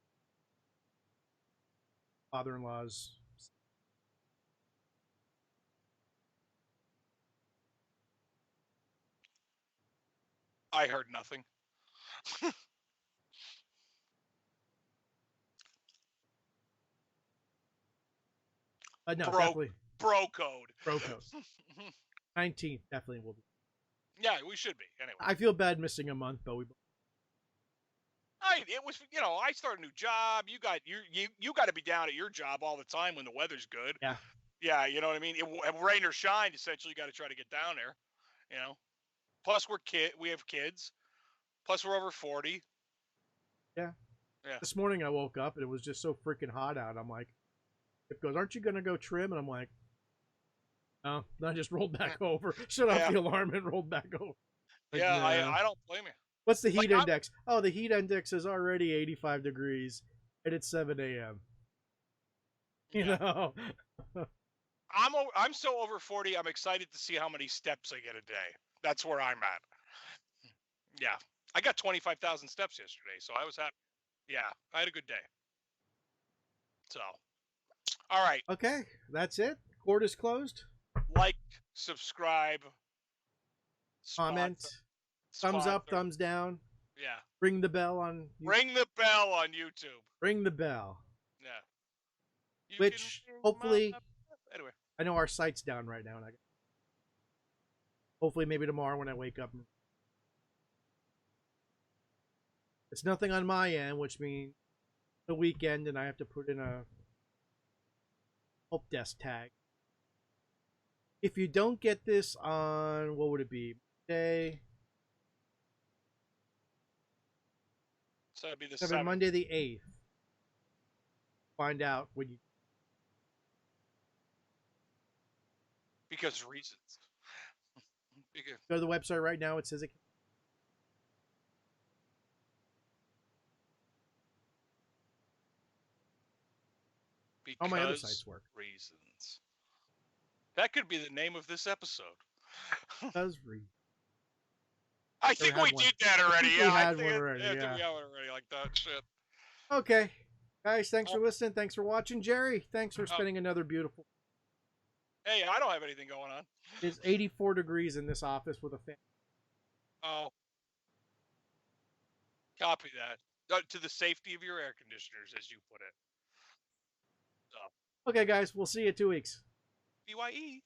father-in-law's. I heard nothing. No, definitely. Bro code. 19th, definitely will be. Yeah, we should be, anyway. I feel bad missing a month, but we. It was, I started a new job. You got to be down at your job all the time when the weather's good. Yeah. Yeah, you know what I mean? Rain or shine, essentially, you got to try to get down there, Plus, we have kids. Plus, we're over 40. Yeah. Yeah. This morning I woke up and it was just so freaking hot out. I'm like, it goes, aren't you going to go trim? And I'm like, no, I just rolled back over. Shut off the alarm and rolled back over. Like, yeah, I don't blame you. What's the heat index? Oh, the heat index is already 85 degrees and it's 7 a.m. You know? I'm so over 40, I'm excited to see how many steps I get a day. That's where I'm at. Yeah. I got 25,000 steps yesterday, so I was happy. Yeah, I had a good day. So, all right. Okay, that's it. Court is closed. Like, subscribe, comment, thumbs up, thumbs down. Yeah. Ring the bell on YouTube. Ring the bell on YouTube. Ring the bell. Yeah. Which hopefully, anyway, I know our site's down right now, and hopefully maybe tomorrow when I wake up. It's nothing on my end, which means the weekend, and I have to put in a help desk tag. If you don't get this on, what would it be? Monday. So it'd be the 7th. Monday the 8th. Find out when you. Because reasons. Go to the website right now. It says it. Because all my other sites work. Reasons. That could be the name of this episode. Does read. I think we did that already. Yeah, I think we had one already. I think we have it already like that. Shit. Okay. Guys, thanks for listening. Thanks for watching. Jerry, thanks for spending another beautiful. Hey, I don't have anything going on. It's 84 degrees in this office with a fan. Oh. Copy that. To the safety of your air conditioners, as you put it. Okay, guys, we'll see you in 2 weeks. BYE.